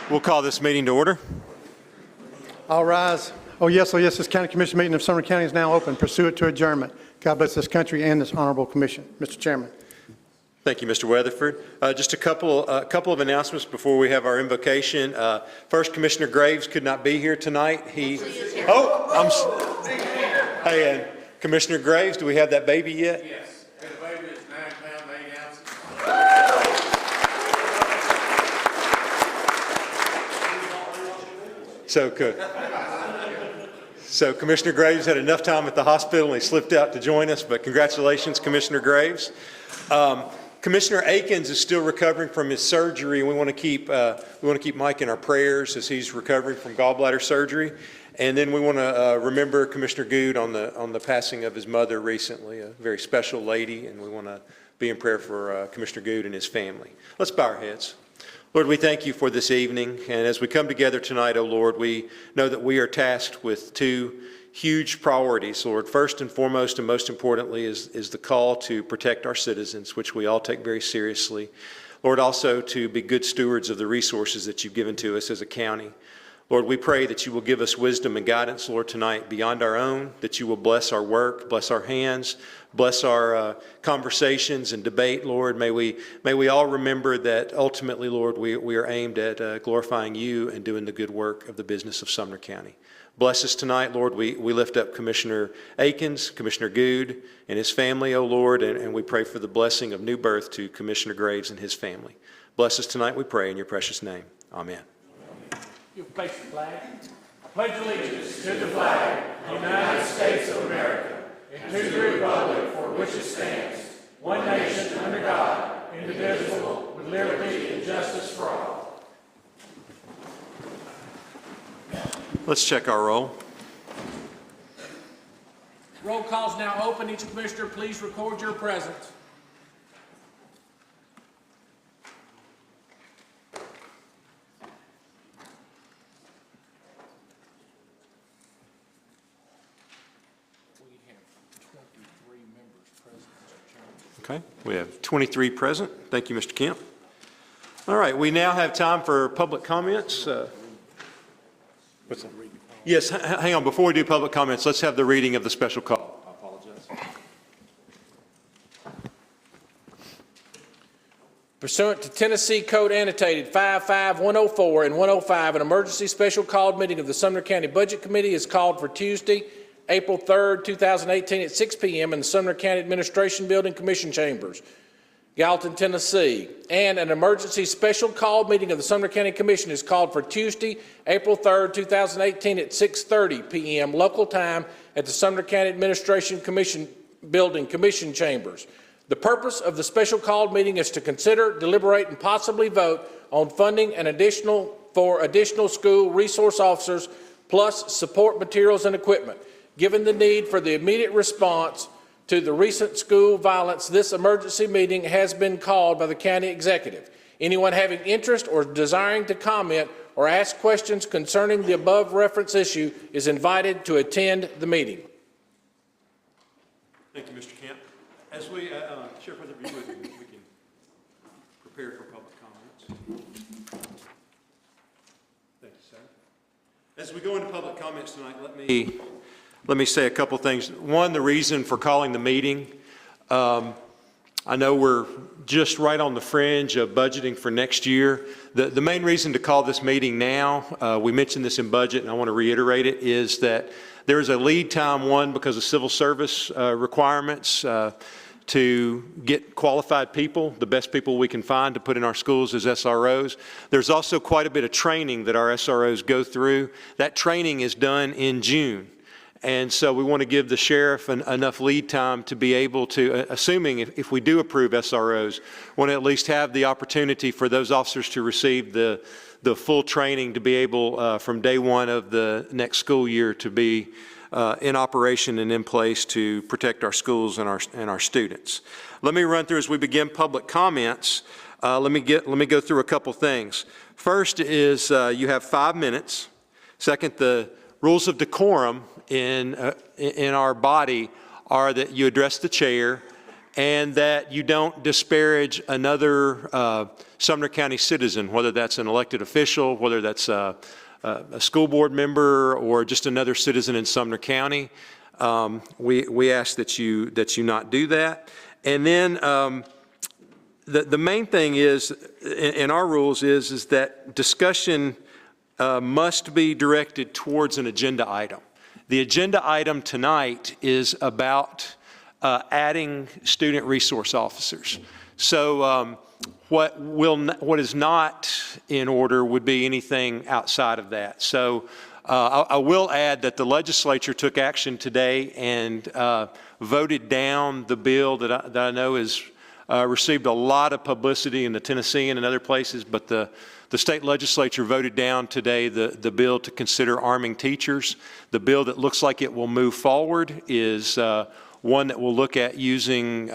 We'll call this meeting to order. All rise. Oh yes, this county commission meeting of Sumner County is now open pursuant to adjournment. God bless this country and this honorable commission. Mr. Chairman. Thank you, Mr. Weatherford. Just a couple of announcements before we have our invocation. First, Commissioner Graves could not be here tonight. Hey, Commissioner Graves, do we have that baby yet? Yes. The baby is 9 pounds, 8 ounces. So good. So Commissioner Graves had enough time at the hospital and he slipped out to join us, but congratulations, Commissioner Graves. Commissioner Akins is still recovering from his surgery, and we want to keep Mike in our prayers as he's recovering from gallbladder surgery. And then we want to remember Commissioner Good on the passing of his mother recently, a very special lady, and we want to be in prayer for Commissioner Good and his family. Let's bow our heads. Lord, we thank you for this evening, and as we come together tonight, oh Lord, we know that we are tasked with two huge priorities, Lord. First and foremost and most importantly is the call to protect our citizens, which we all take very seriously. Lord, also to be good stewards of the resources that you've given to us as a county. Lord, we pray that you will give us wisdom and guidance, Lord, tonight beyond our own, that you will bless our work, bless our hands, bless our conversations and debate, Lord. May we all remember that ultimately, Lord, we are aimed at glorifying you and doing the good work of the business of Sumner County. Bless us tonight, Lord. We lift up Commissioner Akins, Commissioner Good, and his family, oh Lord, and we pray for the blessing of new birth to Commissioner Graves and his family. Bless us tonight, we pray, in your precious name. Amen. You place the flag. I pledge allegiance to the flag of the United States of America and to the republic for which it stands, one nation under God, indivisible, with liberty and justice for all. Let's check our roll. Roll call is now open. Each commissioner, please record your presence. Okay, we have 23 present. Thank you, Mr. Kemp. All right, we now have time for public comments. What's that? Yes, hang on. Before we do public comments, let's have the reading of the special call. I apologize. Pursuant to Tennessee Code Annotated 55104 and 105, an emergency special called meeting of the Sumner County Budget Committee is called for Tuesday, April 3rd, 2018 at 6 p.m. in the Sumner County Administration Building, Commission Chambers, Gallatin, Tennessee. And an emergency special called meeting of the Sumner County Commission is called for Tuesday, April 3rd, 2018 at 6:30 p.m. local time at the Sumner County Administration Commission Building, Commission Chambers. The purpose of the special called meeting is to consider, deliberate, and possibly vote on funding an additional school resource officers plus support materials and equipment. Given the need for the immediate response to the recent school violence, this emergency meeting has been called by the county executive. Anyone having interest or desiring to comment or ask questions concerning the above referenced issue is invited to attend the meeting. Thank you, Mr. Kemp. As we, Sheriff, whether you would, we can prepare for public comments. Thank you, sir. As we go into public comments tonight, let me say a couple things. One, the reason for calling the meeting. I know we're just right on the fringe of budgeting for next year. The main reason to call this meeting now, we mentioned this in budget and I want to reiterate it, is that there is a lead time, one, because of civil service requirements to get qualified people, the best people we can find to put in our schools as SROs. There's also quite a bit of training that our SROs go through. That training is done in June. And so we want to give the sheriff enough lead time to be able to, assuming if we do approve SROs, want to at least have the opportunity for those officers to receive the full training to be able, from day one of the next school year, to be in operation and in place to protect our schools and our students. Let me run through as we begin public comments. Let me go through a couple things. First is you have 5 minutes. Second, the rules of decorum in our body are that you address the chair and that you don't disparage another Sumner County citizen, whether that's an elected official, whether that's a school board member, or just another citizen in Sumner County. We ask that you not do that. And then the main thing is, in our rules, is that discussion must be directed towards an agenda item. The agenda item tonight is about adding student resource officers. So what is not in order would be anything outside of that. So I will add that the legislature took action today and voted down the bill that I know has received a lot of publicity in the Tennessean and other places, but the state legislature voted down today the bill to consider arming teachers. The bill that looks like it will move forward is one that will look at using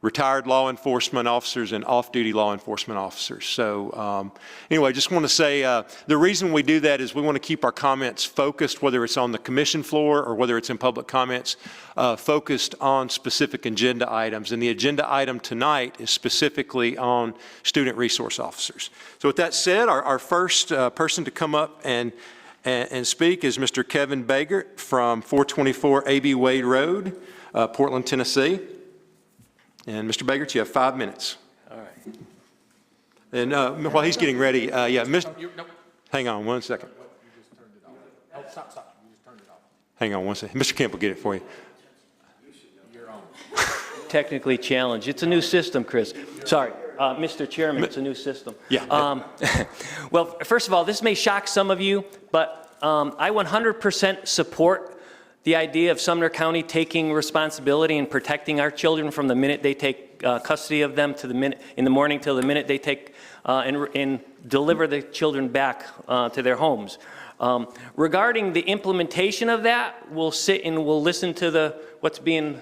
retired law enforcement officers and off-duty law enforcement officers. So anyway, just want to say the reason we do that is we want to keep our comments focused, whether it's on the commission floor or whether it's in public comments, focused on specific agenda items. And the agenda item tonight is specifically on student resource officers. So with that said, our first person to come up and speak is Mr. Kevin Bagert from 424 A.B. Wade Road, Portland, Tennessee. And Mr. Bagert, you have 5 minutes. All right. And while he's getting ready, hang on 1 second. You just turned it off. Oh, stop. You just turned it off. Hang on 1 second. Mr. Kemp will get it for you. You're on. Technically challenged. It's a new system, Chris. Sorry, Mr. Chairman, it's a new system. Yeah. Well, first of all, this may shock some of you, but I 100% support the idea of Sumner County taking responsibility and protecting our children from the minute they take custody of them to the minute in the morning till the minute they take and deliver the children back to their homes. Regarding the implementation of that, we'll sit and we'll listen to what's being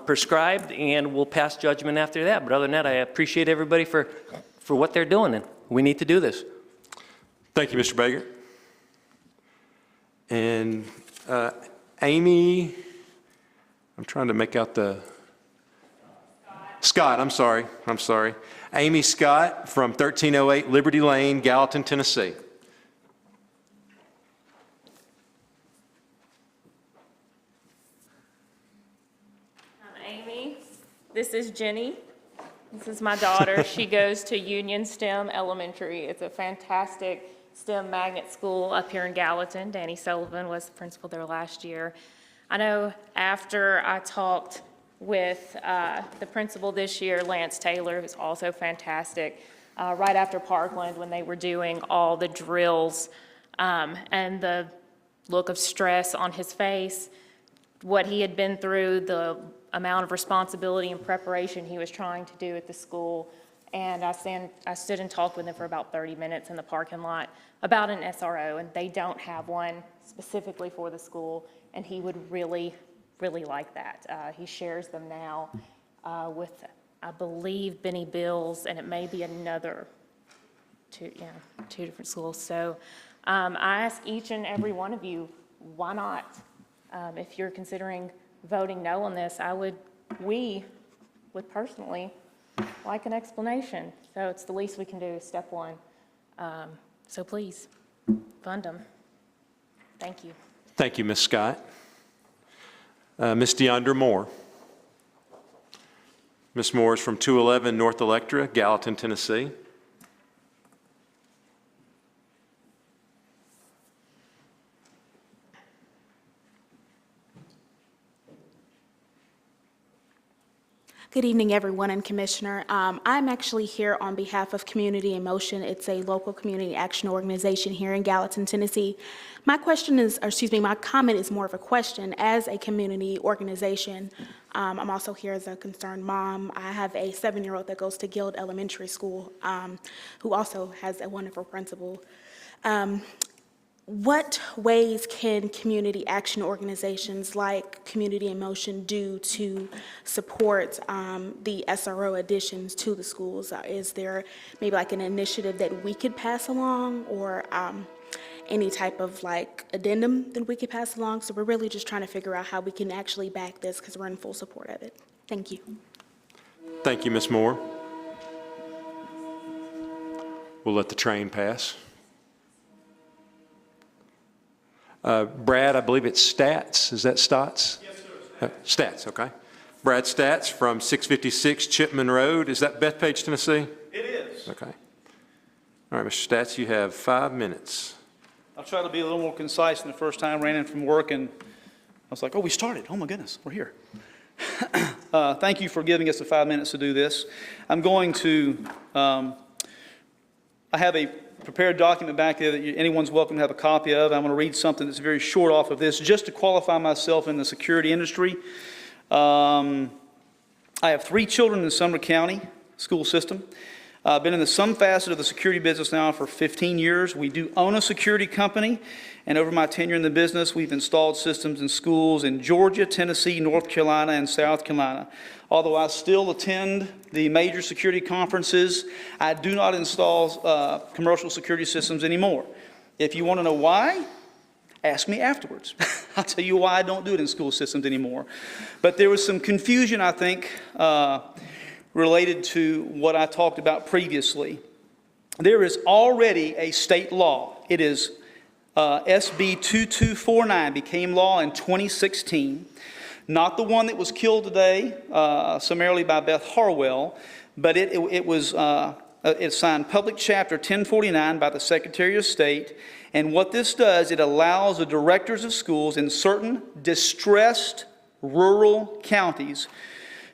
prescribed, and we'll pass judgment after that. But other than that, I appreciate everybody for what they're doing, and we need to do this. Thank you, Mr. Bagert. And Amy, I'm trying to make out Scott, I'm sorry. Amy Scott from 1308 Liberty Lane, Gallatin, Tennessee. I'm Amy. This is Jenny. This is my daughter. She goes to Union STEM Elementary. It's a fantastic STEM magnet school up here in Gallatin. Danny Sullivan was the principal there last year. I know after I talked with the principal this year, Lance Taylor, who's also fantastic, right after Parkland when they were doing all the drills and the look of stress on his face, what he had been through, the amount of responsibility and preparation he was trying to do at the school. And I stood and talked with him for about 30 minutes in the parking lot about an SRO, and they don't have one specifically for the school, and he would really, really like that. He shares them now with, I believe, Benny Bills, and it may be another two different schools. So I ask each and every one of you, why not? If you're considering voting no on this, we would personally like an explanation. So it's the least we can do, step one. So please, fund them. Thank you. Thank you, Ms. Scott. Ms. Deandra Moore. Ms. Moore is from 211 North Electra, Gallatin, Tennessee. Good evening, everyone, and Commissioner. I'm actually here on behalf of Community in Motion. It's a local community action organization here in Gallatin, Tennessee. My comment is more of a question. As a community organization, I'm also here as a concerned mom. I have a 7-year-old that goes to Guild Elementary School, who also has a wonderful principal. What ways can community action organizations like Community in Motion do to support the SRO additions to the schools? Is there maybe like an initiative that we could pass along, or any type of like addendum that we could pass along? So we're really just trying to figure out how we can actually back this, because we're in full support of it. Thank you. Thank you, Ms. Moore. We'll let the train pass. Brad, I believe it's Stats. Is that Stotts? Yes, sir. Stats, okay. Brad Stats from 656 Chipman Road. Is that Bethpage, Tennessee? It is. Okay. All right, Mr. Stats, you have 5 minutes. I'll try to be a little more concise than the first time. Ran in from work and I was like, oh, we started. Oh, my goodness, we're here. Thank you for giving us the 5 minutes to do this. I'm going to, I have a prepared document back there that anyone's welcome to have a copy of. I'm going to read something that's very short off of this just to qualify myself in the security industry. I have 3 children in the Sumner County school system. I've been in some facet of the security business now for 15 years. We do own a security company, and over my tenure in the business, we've installed systems in schools in Georgia, Tennessee, North Carolina, and South Carolina. Although I still attend the major security conferences, I do not install commercial security systems anymore. If you want to know why, ask me afterwards. I'll tell you why I don't do it in school systems anymore. But there was some confusion, I think, related to what I talked about previously. There is already a state law. It is SB 2249, became law in 2016. Not the one that was killed today summarily by Beth Harwell, but it signed Public Chapter 1049 by the Secretary of State. And what this does, it allows the directors of schools in certain distressed rural counties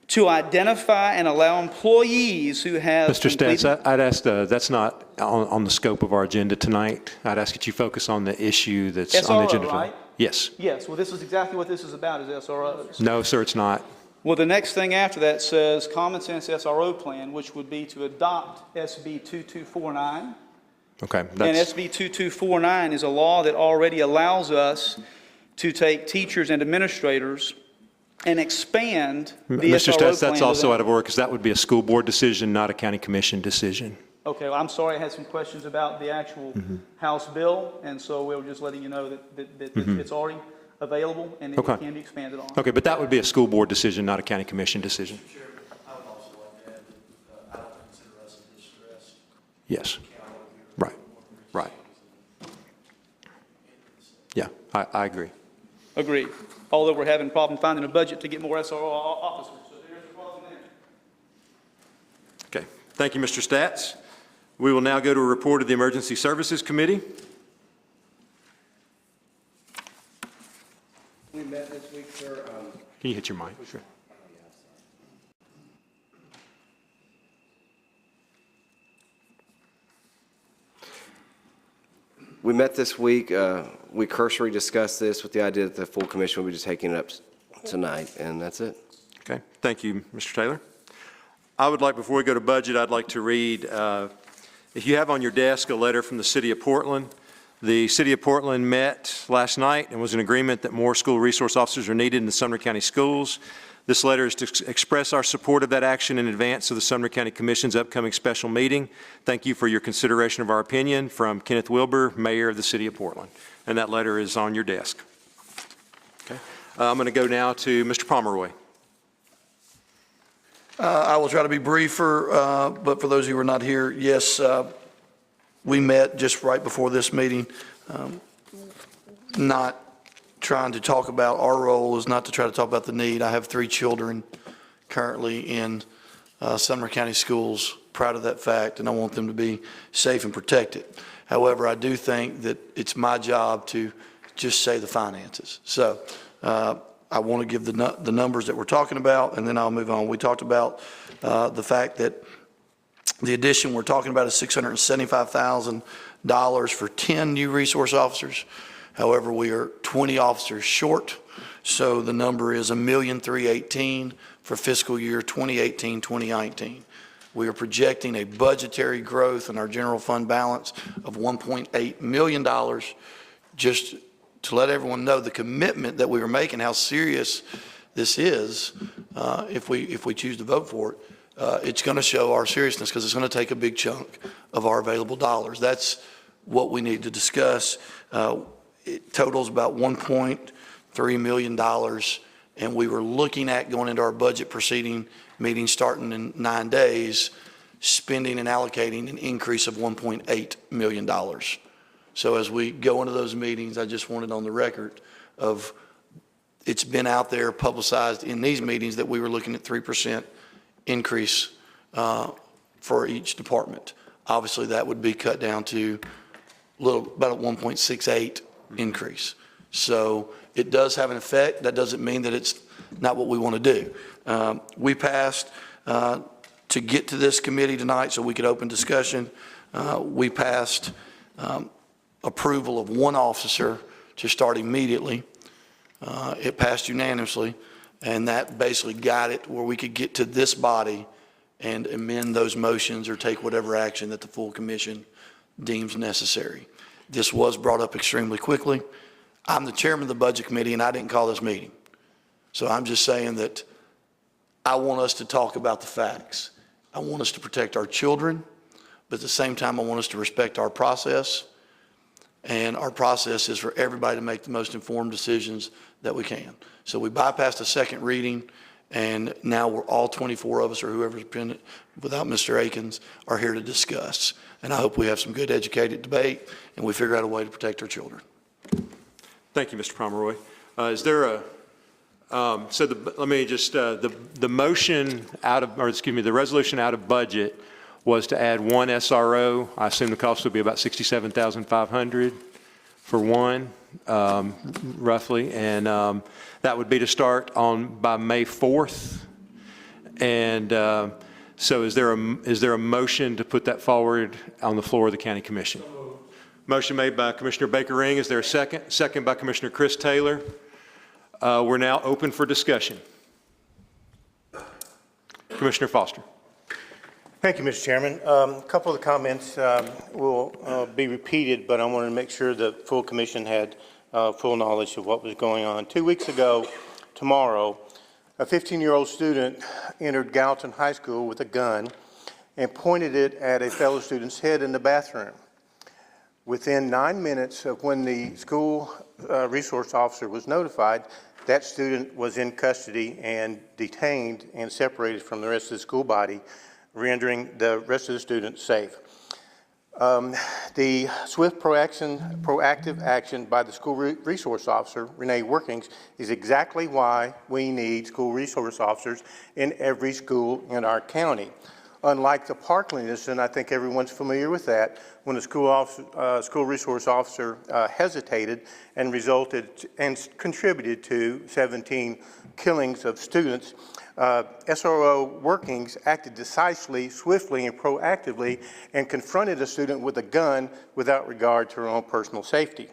to identify and allow employees who have... Mr. Stats, I'd ask, that's not on the scope of our agenda tonight. I'd ask that you focus on the issue that's on the agenda. SRO, right? Yes. Yes, well, this is exactly what this is about, is SROs. No, sir, it's not. Well, the next thing after that says Common Sense SRO Plan, which would be to adopt SB 2249. Okay. And SB 2249 is a law that already allows us to take teachers and administrators and expand the Mr. SRO Stats, plan that's also within- out of order because that would be a school board decision, not a county commission decision. Okay, well, I'm sorry, I had some questions about the actual House bill, and so we were just letting you know that it's already available and it Okay. can be expanded on. Okay, but that would be a school board decision, not a county commission decision. Chairman, I would also like to add that I don't consider us a distressed Yes. county. Right. Right. Yeah, I agree. Agreed. Although we're having a problem finding a budget to get more SRO officers, so there's a problem there. Okay. Thank you, Mr. Stats. We will now go to a report of the Emergency Services Committee. We met this week, sir. Can you hit your mic? Sure. We met this week. We cursory discussed this with the idea that the full commission will be just taking it up tonight, and that's it. Okay. Thank you, Mr. Taylor. I would like, before we go to budget, I'd like to read, if you have on your desk a letter from the City of Portland. The City of Portland met last night and was in agreement that more school resource officers are needed in the Sumner County schools. This letter is to express our support of that action in advance of the Sumner County Commission's upcoming special meeting. Thank you for your consideration of our opinion. From Kenneth Wilbur, Mayor of the City of Portland. And that letter is on your desk. Okay. I'm going to go now to Mr. Pomeroy. I will try to be briefer, but for those who are not here, yes, we met just right before this meeting. Not trying to talk about, our role is not to try to talk about the need. I have 3 children currently in Sumner County schools, proud of that fact, and I want them to be safe and protected. However, I do think that it's my job to just say the finances. So I want to give the numbers that we're talking about, and then I'll move on. We talked about the fact that the addition we're talking about is $675,000 for 10 new resource officers. However, we are 20 officers short, so the number is $1,318,000 for fiscal year 2018-2019. We are projecting a budgetary growth in our general fund balance of $1.8 million, just to let everyone know the commitment that we are making, how serious this is, if we choose to vote for it. It's going to show our seriousness because it's going to take a big chunk of our available dollars. That's what we need to discuss. It totals about $1.3 million, and we were looking at going into our budget proceeding meeting starting in 9 days, spending and allocating an increase of $1.8 million. So as we go into those meetings, I just wanted on the record of, it's been out there publicized in these meetings that we were looking at 3% increase for each department. Obviously, that would be cut down to about a 1.68 increase. So it does have an effect. That doesn't mean that it's not what we want to do. We passed to get to this committee tonight so we could open discussion. We passed approval of one officer to start immediately. It passed unanimously, and that basically got it where we could get to this body and amend those motions or take whatever action that the full commission deems necessary. This was brought up extremely quickly. I'm the chairman of the budget committee, and I didn't call this meeting. So I'm just saying that I want us to talk about the facts. I want us to protect our children, but at the same time, I want us to respect our process. And our process is for everybody to make the most informed decisions that we can. So we bypassed a second reading, and now we're all 24 of us or whoever's been, without Mr. Akins, are here to discuss. And I hope we have some good educated debate and we figure out a way to protect our children. Thank you, Mr. Pomeroy. Is there a, let me just, the motion out of, or excuse me, the resolution out of budget was to add one SRO. I assume the cost would be about $67,500 for one, roughly, and that would be to start by May 4th. And so is there a motion to put that forward on the floor of the County Commission? Motion made by Commissioner Baker-Ring. Is there a second? Second by Commissioner Chris Taylor. We're now open for discussion. Commissioner Foster. Thank you, Mr. Chairman. A couple of the comments will be repeated, but I wanted to make sure the full commission had full knowledge of what was going on. 2 weeks ago, tomorrow, a 15-year-old student entered Gallatin High School with a gun and pointed it at a fellow student's head in the bathroom. Within 9 minutes of when the school resource officer was notified, that student was in custody and detained and separated from the rest of the school body, rendering the rest of the students safe. The swift proactive action by the school resource officer, Renee Workings, is exactly why we need school resource officers in every school in our county. Unlike the Parkland incident, I think everyone's familiar with that, when the school resource officer hesitated and resulted and contributed to 17 killings of students. SRO Workings acted decisively, swiftly, and proactively and confronted a student with a gun without regard to her own personal safety.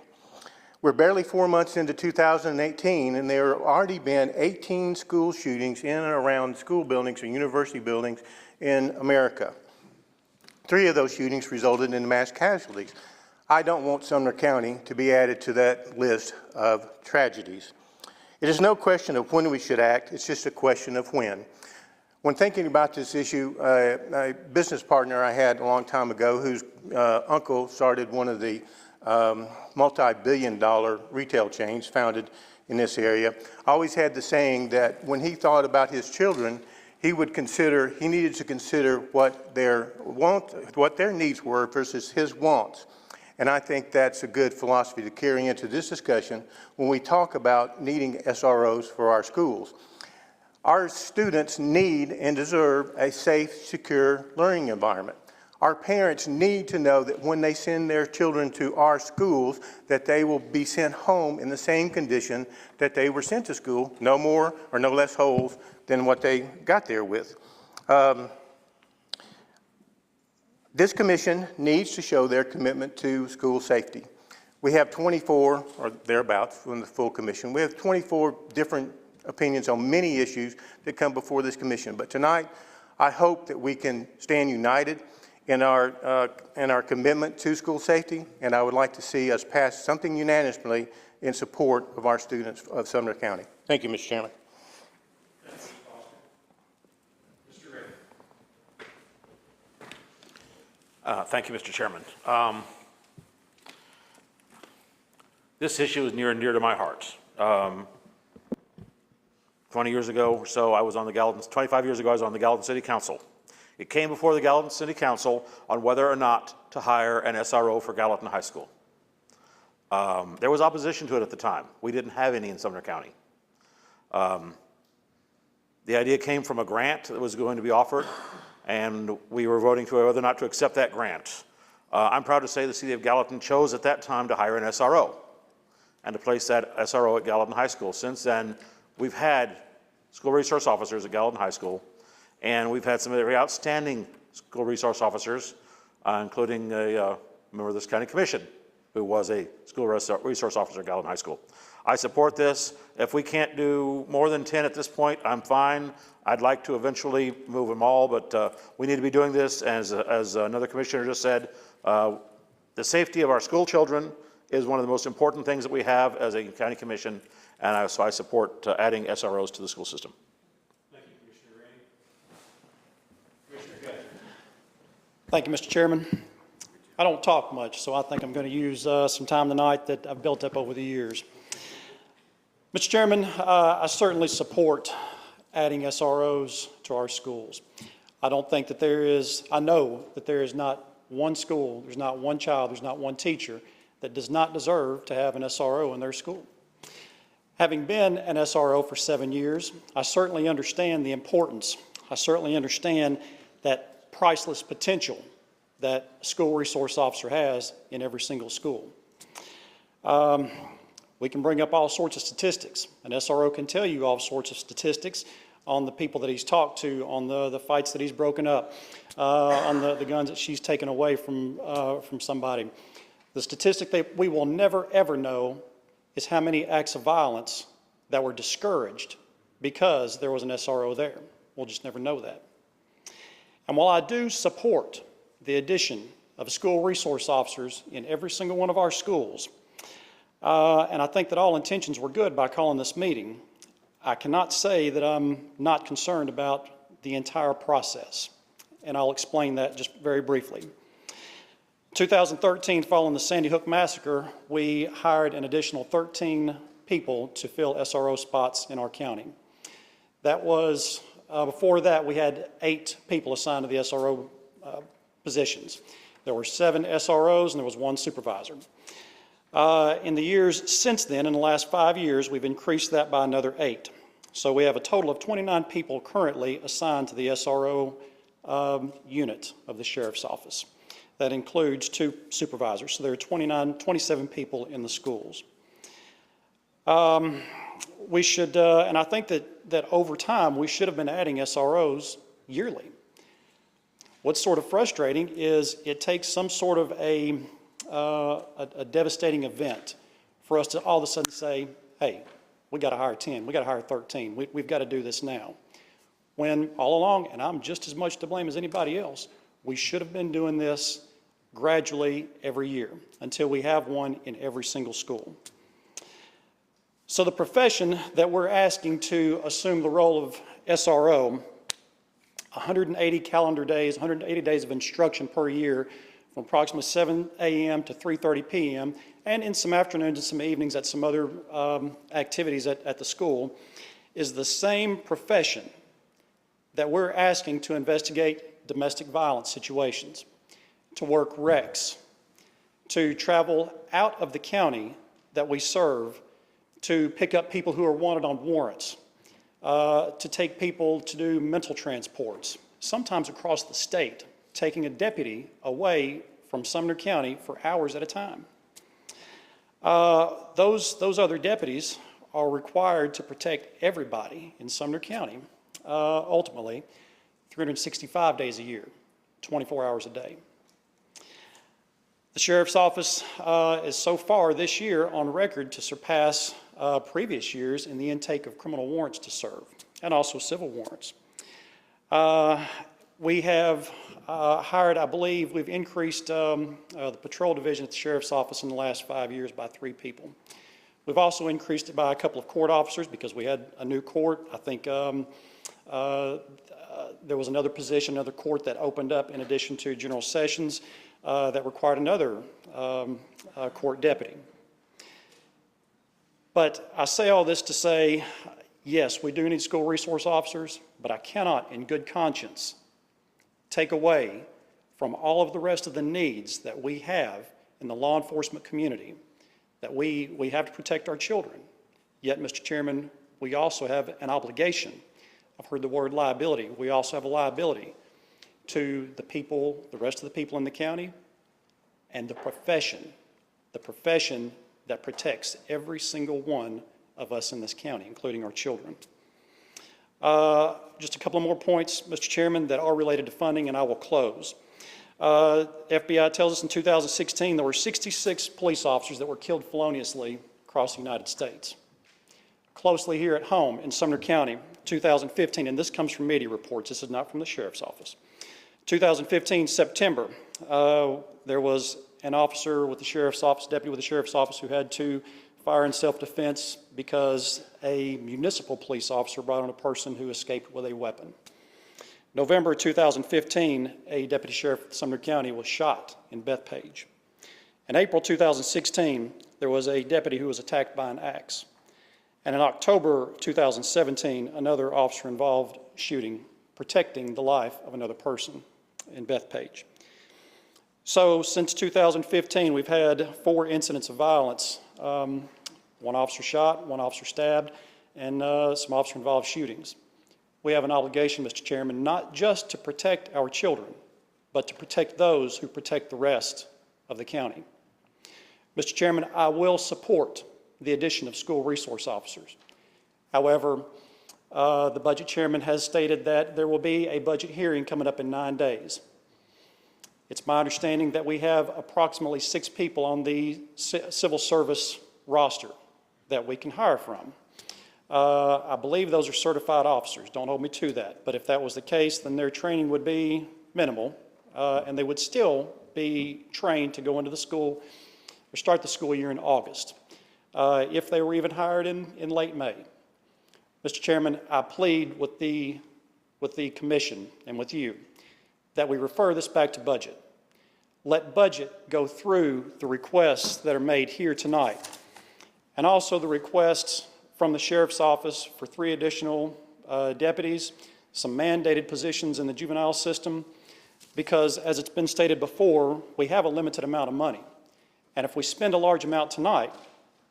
We're barely 4 months into 2018, and there have already been 18 school shootings in and around school buildings and university buildings in America. 3 of those shootings resulted in mass casualties. I don't want Sumner County to be added to that list of tragedies. It is no question of when we should act, it's just a question of when. When thinking about this issue, a business partner I had a long time ago whose uncle started one of the multi-billion-dollar retail chains founded in this area, always had the saying that when he thought about his children, he needed to consider what their needs were versus his wants. And I think that's a good philosophy to carry into this discussion when we talk about needing SROs for our schools. Our students need and deserve a safe, secure learning environment. Our parents need to know that when they send their children to our schools, that they will be sent home in the same condition that they were sent to school, no more or no less holes than what they got there with. This commission needs to show their commitment to school safety. We have 24, or thereabouts, from the full commission. We have 24 different opinions on many issues that come before this commission. But tonight, I hope that we can stand united in our commitment to school safety, and I would like to see us pass something unanimously in support of our students of Sumner County. Thank you, Mr. Chairman. Thank you, Mr. Chairman. This issue is near and dear to my heart. 20 years ago or so, I was on the Gallatin, 25 years ago, I was on the Gallatin City Council. It came before the Gallatin City Council on whether or not to hire an SRO for Gallatin High School. There was opposition to it at the time. We didn't have any in Sumner County. The idea came from a grant that was going to be offered, and we were voting to whether or not to accept that grant. I'm proud to say the City of Gallatin chose at that time to hire an SRO and to place that SRO at Gallatin High School. Since then, we've had school resource officers at Gallatin High School, and we've had some very outstanding school resource officers, including a member of this county commission who was a school resource officer at Gallatin High School. I support this. If we can't do more than 10 at this point, I'm fine. I'd like to eventually move them all, but we need to be doing this, as another commissioner just said. The safety of our school children is one of the most important things that we have as a county commission, and so I support adding SROs to the school system. Thank you, Commissioner Rainey. Commissioner Gudger. Thank you, Mr. Chairman. I don't talk much, so I think I'm going to use some time tonight that I've built up over the years. Mr. Chairman, I certainly support adding SROs to our schools. I don't think that I know that there is not one school, there's not one child, there's not one teacher that does not deserve to have an SRO in their school. Having been an SRO for 7 years, I certainly understand the importance. I certainly understand that priceless potential that a school resource officer has in every single school. We can bring up all sorts of statistics. An SRO can tell you all sorts of statistics on the people that he's talked to, on the fights that he's broken up, on the guns that she's taken away from somebody. The statistic that we will never, ever know is how many acts of violence that were discouraged because there was an SRO there. We'll just never know that. And while I do support the addition of school resource officers in every single one of our schools, and I think that all intentions were good by calling this meeting, I cannot say that I'm not concerned about the entire process, and I'll explain that just very briefly. 2013, following the Sandy Hook massacre, we hired an additional 13 people to fill SRO spots in our county. That was, before that, we had 8 people assigned to the SRO positions. There were 7 SROs and there was 1 supervisor. In the years since then, in the last 5 years, we've increased that by another 8. So we have a total of 29 people currently assigned to the SRO unit of the Sheriff's Office. That includes 2 supervisors. So there are 27 people in the schools. We should, and I think that over time, we should have been adding SROs yearly. What's sort of frustrating is it takes some sort of a devastating event for us to all of a sudden say, hey, we got to hire 10, we got to hire 13, we've got to do this now. When all along, and I'm just as much to blame as anybody else, we should have been doing this gradually every year until we have one in every single school. So the profession that we're asking to assume the role of SRO, 180 calendar days, 180 days of instruction per year, from approximately 7 a.m. to 3:30 p.m., and in some afternoons and some evenings at some other activities at the school, is the same profession that we're asking to investigate domestic violence situations, to work recs, to travel out of the county that we serve, to pick up people who are wanted on warrants, to take people to do mental transports, sometimes across the state, taking a deputy away from Sumner County for hours at a time. Those other deputies are required to protect everybody in Sumner County, ultimately, 365 days a year, 24 hours a day. The Sheriff's Office is so far this year on record to surpass previous years in the intake of criminal warrants to serve, and also civil warrants. We have hired, I believe, we've increased the patrol division at the Sheriff's Office in the last 5 years by 3 people. We've also increased it by a couple of court officers because we had a new court. I think there was another position, another court that opened up in addition to General Sessions that required another court deputy. But I say all this to say, yes, we do need school resource officers, but I cannot, in good conscience, take away from all of the rest of the needs that we have in the law enforcement community, that we have to protect our children. Yet, Mr. Chairman, we also have an obligation. I've heard the word liability. We also have a liability to the people, the rest of the people in the county, and the profession that protects every single one of us in this county, including our children. Just a couple more points, Mr. Chairman, that are related to funding, and I will close. FBI tells us in 2016 there were 66 police officers that were killed feloniously across the United States. Closely here at home in Sumner County, 2015, and this comes from media reports, this is not from the Sheriff's Office. 2015, September, there was an officer with the Sheriff's Office, deputy with the Sheriff's Office, who had to fire in self-defense because a municipal police officer brought on a person who escaped with a weapon. November 2015, a deputy sheriff of Sumner County was shot in Bethpage. In April 2016, there was a deputy who was attacked by an axe. And in October 2017, another officer-involved shooting, protecting the life of another person in Bethpage. So since 2015, we've had 4 incidents of violence. One officer shot, one officer stabbed, and some officer-involved shootings. We have an obligation, Mr. Chairman, not just to protect our children, but to protect those who protect the rest of the county. Mr. Chairman, I will support the addition of school resource officers. However, the budget chairman has stated that there will be a budget hearing coming up in 9 days. It's my understanding that we have approximately 6 people on the civil service roster that we can hire from. I believe those are certified officers. Don't hold me to that. But if that was the case, then their training would be minimal, and they would still be trained to go into the school or start the school year in August, if they were even hired in late May. Mr. Chairman, I plead with the commission and with you that we refer this back to budget. Let budget go through the requests that are made here tonight, and also the requests from the Sheriff's Office for 3 additional deputies, some mandated positions in the juvenile system, because as it's been stated before, we have a limited amount of money. And if we spend a large amount tonight,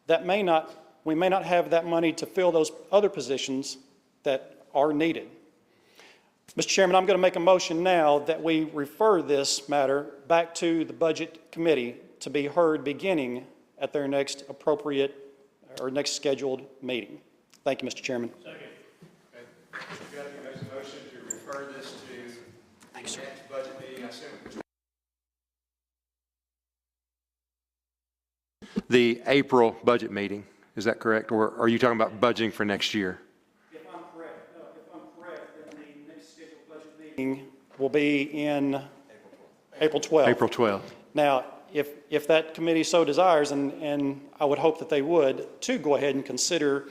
we may not have that money to fill those other positions that are needed. Mr. Chairman, I'm going to make a motion now that we refer this matter back to the Budget Committee to be heard beginning at their next appropriate or next scheduled meeting. Thank you, Mr. Chairman. Second. Okay. Mr. Guthrie makes a motion to refer this to the next budget meeting, I assume. The April budget meeting, is that correct? Or are you talking about budgeting for next year? If I'm correct, then the next scheduled budget meeting will be in April 12th. April 12th. Now, if that committee so desires, and I would hope that they would, to go ahead and consider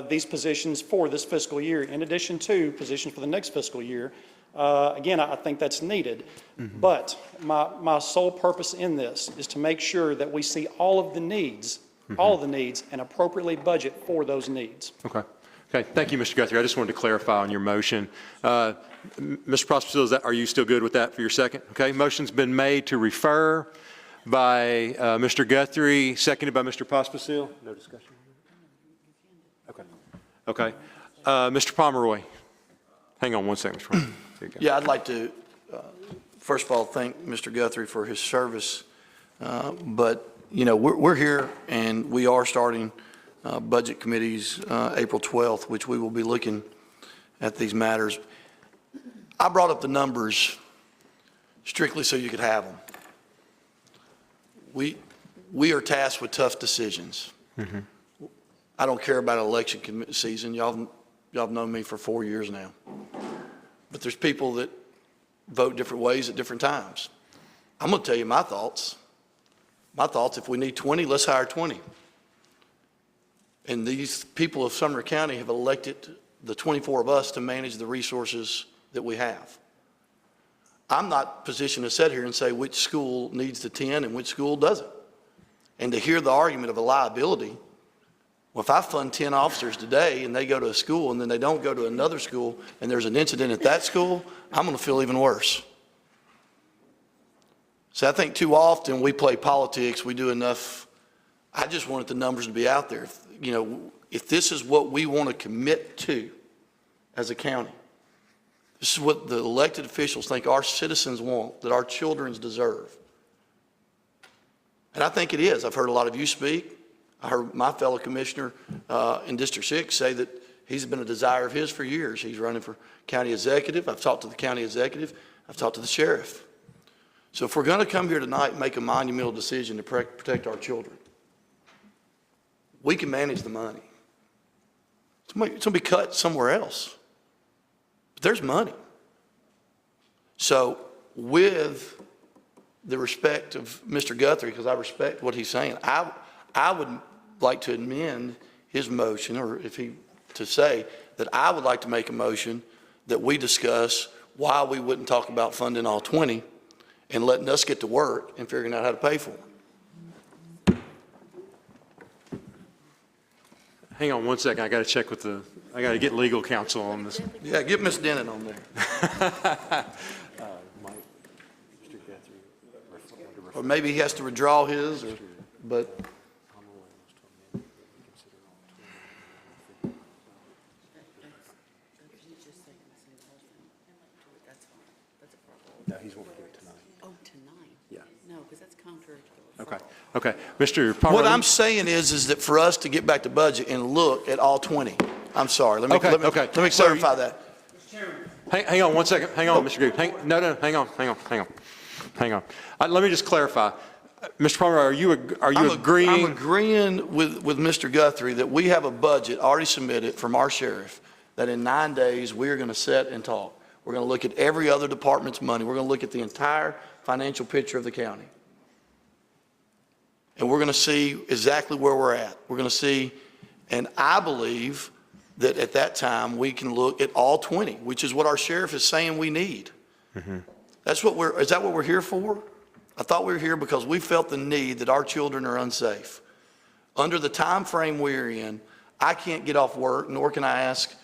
these positions for this fiscal year, in addition to positions for the next fiscal year. Again, I think that's needed. Mm-hmm. But my sole purpose in this is to make sure that we see all of the needs, and appropriately budget for those needs. Okay. Okay. Thank you, Mr. Guthrie. I just wanted to clarify on your motion. Mr. Pospisil, are you still good with that for your second? Okay. Motion's been made to refer by Mr. Guthrie, seconded by Mr. Pospisil. No discussion. Okay. Okay. Mr. Pomeroy. Hang on one second, Mr. Pomeroy. There you go. Yeah, I'd like to, first of all, thank Mr. Guthrie for his service. But, you know, we're here and we are starting budget committees April 12th, which we will be looking at these matters. I brought up the numbers strictly so you could have them. We are tasked with tough decisions. Mm-hmm. I don't care about election season. Y'all have known me for 4 years now. But there's people that vote different ways at different times. I'm going to tell you my thoughts. My thoughts, if we need 20, let's hire 20. And these people of Sumner County have elected the 24 of us to manage the resources that we have. I'm not positioned to sit here and say which school needs the 10 and which school doesn't. And to hear the argument of a liability, Well, if I fund 10 officers today and they go to a school and then they don't go to another school and there's an incident at that school, I'm going to feel even worse. So I think too often we play politics, we do enough. I just wanted the numbers to be out there. If this is what we want to commit to as a county, this is what the elected officials think our citizens want, that our children deserve. And I think it is. I've heard a lot of you speak. I heard my fellow commissioner in District 6 say that he's been a desire of his for years. He's running for county executive. I've talked to the county executive. I've talked to the sheriff. So if we're going to come here tonight and make a monumental decision to protect our children, we can manage the money. It's going to be cut somewhere else. But there's money. So with the respect of Mr. Guthrie, because I respect what he's saying, I would like to amend his motion, or to say that I would like to make a motion that we discuss why we wouldn't talk about funding all 20 and letting us get to work and figuring out how to pay for them. Hang on one second. I got to check with I got to get legal counsel on this. Yeah, get Ms. Denon on there. Or maybe he has to withdraw his, but. No, he's wanting to do it tonight. Oh, tonight? Yeah. No, because that's contrary to the Okay. Okay. Mr. Pomeroy. What I'm saying is that for us to get back to budget and look at all 20, I'm sorry, let me clarify that. Hang on one second. Hang on, Mr. Goode. Hang on. Let me just clarify. Mr. Pomeroy, are you agreeing? I'm agreeing with Mr. Guthrie that we have a budget already submitted from our sheriff that in 9 days we are going to sit and talk. We're going to look at every other department's money. We're going to look at the entire financial picture of the county. And we're going to see exactly where we're at. We're going to see, and I believe that at that time we can look at all 20, which is what our sheriff is saying we need. Mm-hmm. Is that what we're here for? I thought we were here because we felt the need that our children are unsafe. Under the time frame we're in, I can't get off work, nor can I ask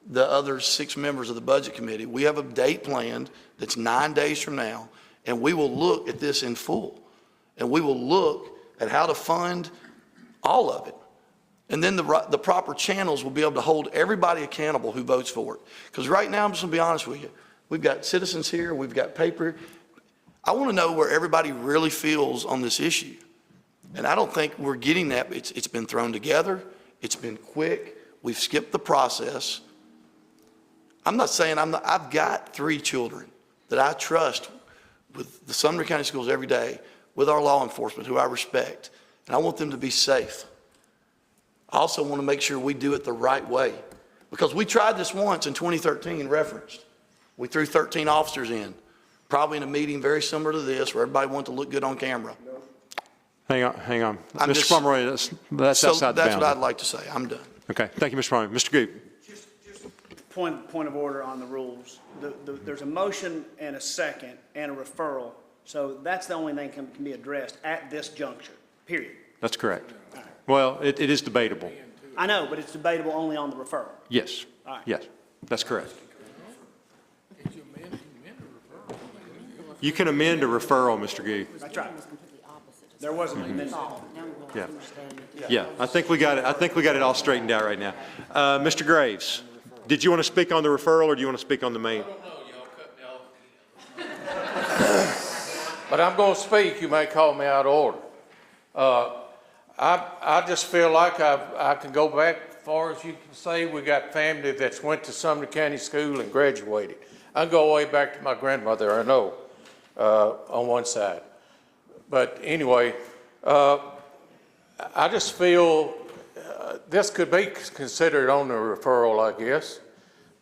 the other 6 members of the budget committee. We have a date planned that's 9 days from now, and we will look at this in full. And we will look at how to fund all of it. And then the proper channels will be able to hold everybody accountable who votes for it. Because right now, I'm just going to be honest with you. We've got citizens here. We've got paper. I want to know where everybody really feels on this issue. And I don't think we're getting that. It's been thrown together. It's been quick. We've skipped the process. I'm not saying I've got 3 children that I trust with the Sumner County schools every day, with our law enforcement, who I respect, and I want them to be safe. I also want to make sure we do it the right way, because we tried this once in 2013, referenced. We threw 13 officers in, probably in a meeting very similar to this, where everybody wanted to look good on camera. Hang on. Mr. Pomeroy, that's outside the bounds. That's what I'd like to say. I'm done. Okay. Thank you, Mr. Pomeroy. Mr. Goode. Point of order on the rules. There's a motion and a second and a referral, so that's the only thing can be addressed at this juncture, period. That's correct. Well, it is debatable. I know, but it's debatable only on the referral. Yes. All right. Yes, that's correct. You can amend a referral, Mr. Goode. That's right. There wasn't an amendment. Yeah, I think we got it all straightened out right now. Mr. Graves, did you want to speak on the referral, or do you want to speak on the main? I don't know, y'all cut me off. But I'm going to speak. You may call me out of order. I just feel like I can go back as far as you can say. We got family that's went to Sumner County School and graduated. I go way back to my grandmother, I know, on one side. But anyway, I just feel this could be considered on the referral, I guess,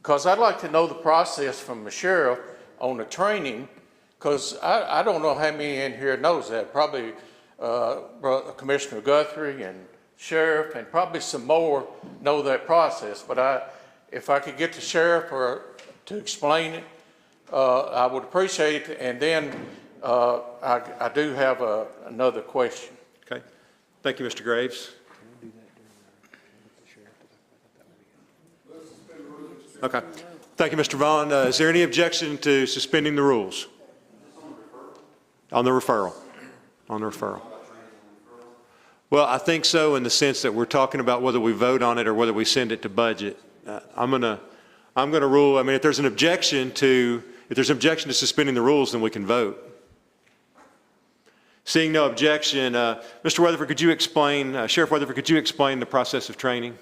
because I'd like to know the process from the sheriff on the training, because I don't know how many in here knows that. Probably Commissioner Guthrie and Sheriff and probably some more know that process. But if I could get the sheriff to explain it, I would appreciate it. And then I do have another question. Okay. Thank you, Mr. Graves. Okay. Thank you, Mr. Vaughn. Is there any objection to suspending the rules? On the referral. On the referral. Well, I think so in the sense that we're talking about whether we vote on it or whether we send it to budget. I'm going to rule, I mean, if there's an objection to suspending the rules, then we can vote. Seeing no objection, Mr. Weatherford, could you explain, Sheriff Weatherford, could you explain the process of training?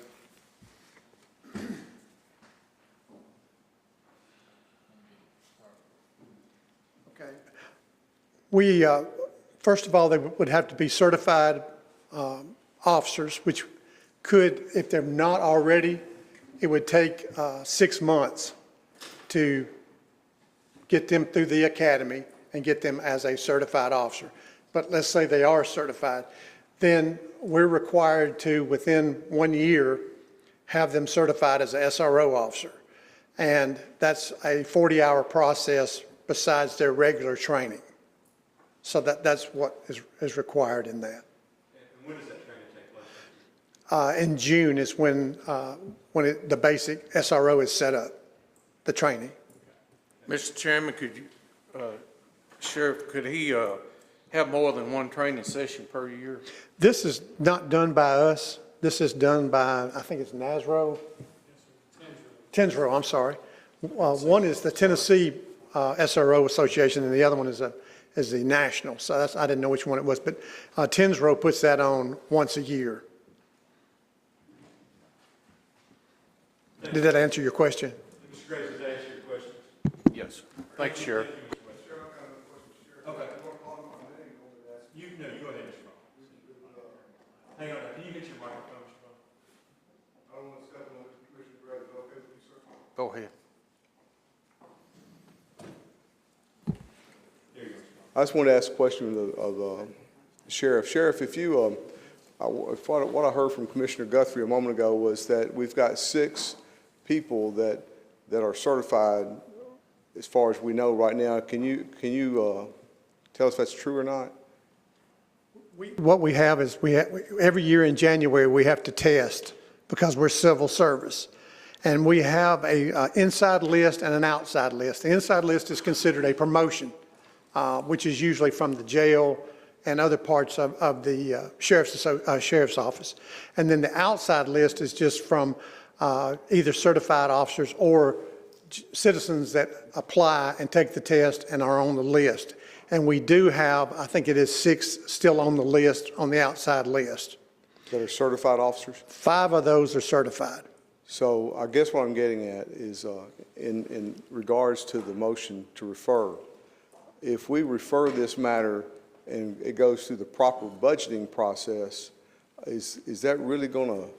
Okay. We, first of all, they would have to be certified officers, which could, if they're not already, it would take 6 months to get them through the academy and get them as a certified officer. But let's say they are certified, then we're required to, within 1 year, have them certified as an SRO officer. And that's a 40-hour process besides their regular training. So that's what is required in that. And when does that training take place? In June is when the basic SRO is set up, the training. Mr. Chairman, could you, Sheriff, could he have more than one training session per year? This is not done by us. This is done by, I think it's NASRO? Tensro, I'm sorry. One is the Tennessee SRO Association, and the other one is the national. So that's, I didn't know which one it was, but Tensro puts that on once a year. Did that answer your question? Mr. Graves, did that answer your question? Yes. Thanks, Sheriff. Okay. You go ahead, Mr. Vaughn. Hang on, can you get your microphone, Mr. Vaughn? I don't want to step on Commissioner Graves. Okay, please, sir. Go ahead. I just want to ask a question of the Sheriff. Sheriff, if you, what I heard from Commissioner Guthrie a moment ago was that we've got 6 people that are certified as far as we know right now. Can you tell us if that's true or not? What we have is every year in January we have to test because we're civil service. And we have a inside list and an outside list. The inside list is considered a promotion, which is usually from the jail and other parts of the sheriff's office. And then the outside list is just from either certified officers or citizens that apply and take the test and are on the list. And we do have, I think it is 6 still on the list, on the outside list. That are certified officers? 5 of those are certified. So I guess what I'm getting at is in regards to the motion to refer, if we refer this matter and it goes through the proper budgeting process, is that really going to,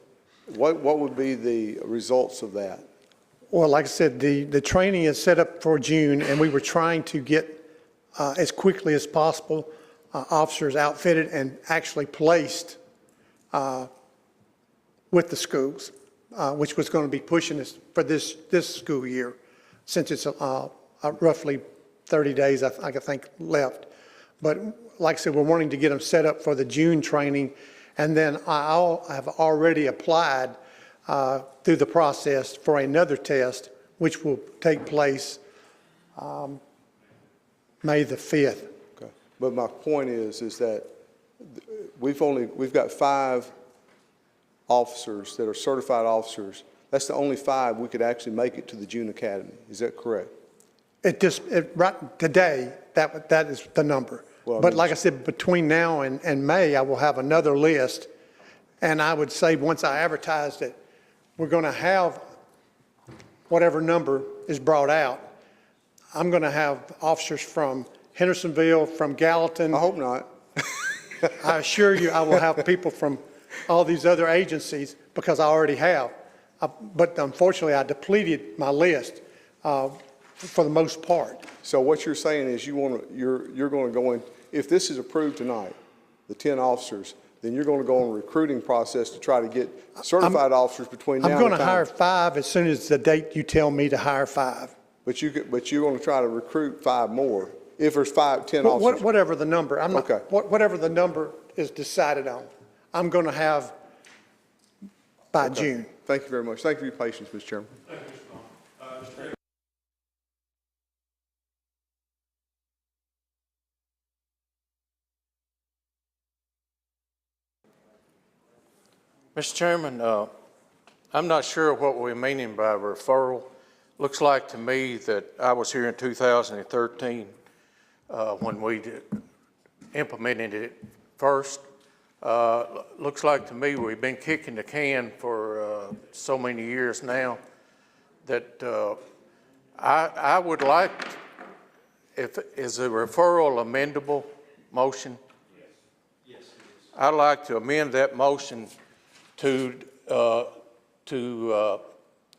what would be the results of that? Well, like I said, the training is set up for June, and we were trying to get as quickly as possible officers outfitted and actually placed with the schools, which was going to be pushing us for this school year, since it's roughly 30 days, I think, left. But like I said, we're wanting to get them set up for the June training, and then I have already applied through the process for another test, which will take place May the 5th. Okay. But my point is that we've got 5 officers that are certified officers. That's the only 5 we could actually make it to the June Academy. Is that correct? Right today, that is the number. Well, but like I said, between now and May, I will have another list. And I would say once I advertised it, we're going to have whatever number is brought out. I'm going to have officers from Hendersonville, from Gallatin. I hope not. I assure you I will have people from all these other agencies because I already have. But unfortunately, I depleted my list for the most part. So what you're saying is you're going to go in, if this is approved tonight, the 10 officers, then you're going to go on a recruiting process to try to get certified officers between now and I'm going to time. hire 5 as soon as the date you tell me to hire 5. But you're going to try to recruit 5 more if there's 10 officers. Whatever the number, Okay. Whatever the number is decided on, I'm going to have by June. Thank you very much. Thank you for your patience, Mr. Chairman. Thank you, Mr. Vaughn. Mr. Chairman, I'm not sure what we're meaning by referral. Looks like to me that I was here in 2013 when we implemented it first. Looks like to me we've been kicking the can for so many years now that I would like, is a referral amendable motion? Yes. I'd like to amend that motion to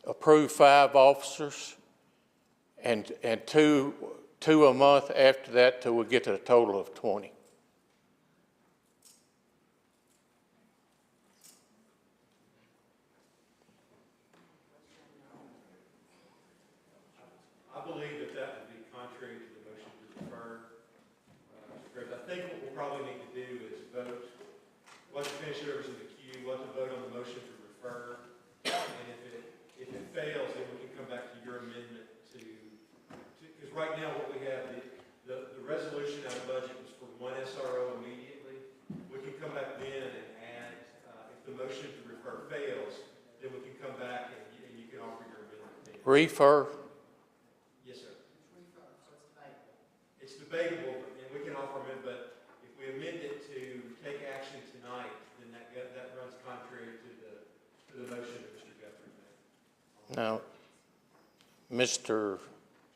approve 5 officers and two a month after that till we get to a total of 20. I believe that that would be contrary to the motion to refer. Mr. Graves, I think what we'll probably need to do is vote, once we finish whoever's in the queue, we'll have to vote on the motion to refer. And if it fails, then we can come back to your amendment because right now what we have, the resolution out of budget was for 1 SRO immediately. We can come back then and add, if the motion to refer fails, then we can come back and you can offer your amendment then. Refer? Yes, sir. It's debatable, and we can offer amendment, but if we amend it to take action tonight, then that runs contrary to the motion that Mr. Guthrie made. Now, Mr.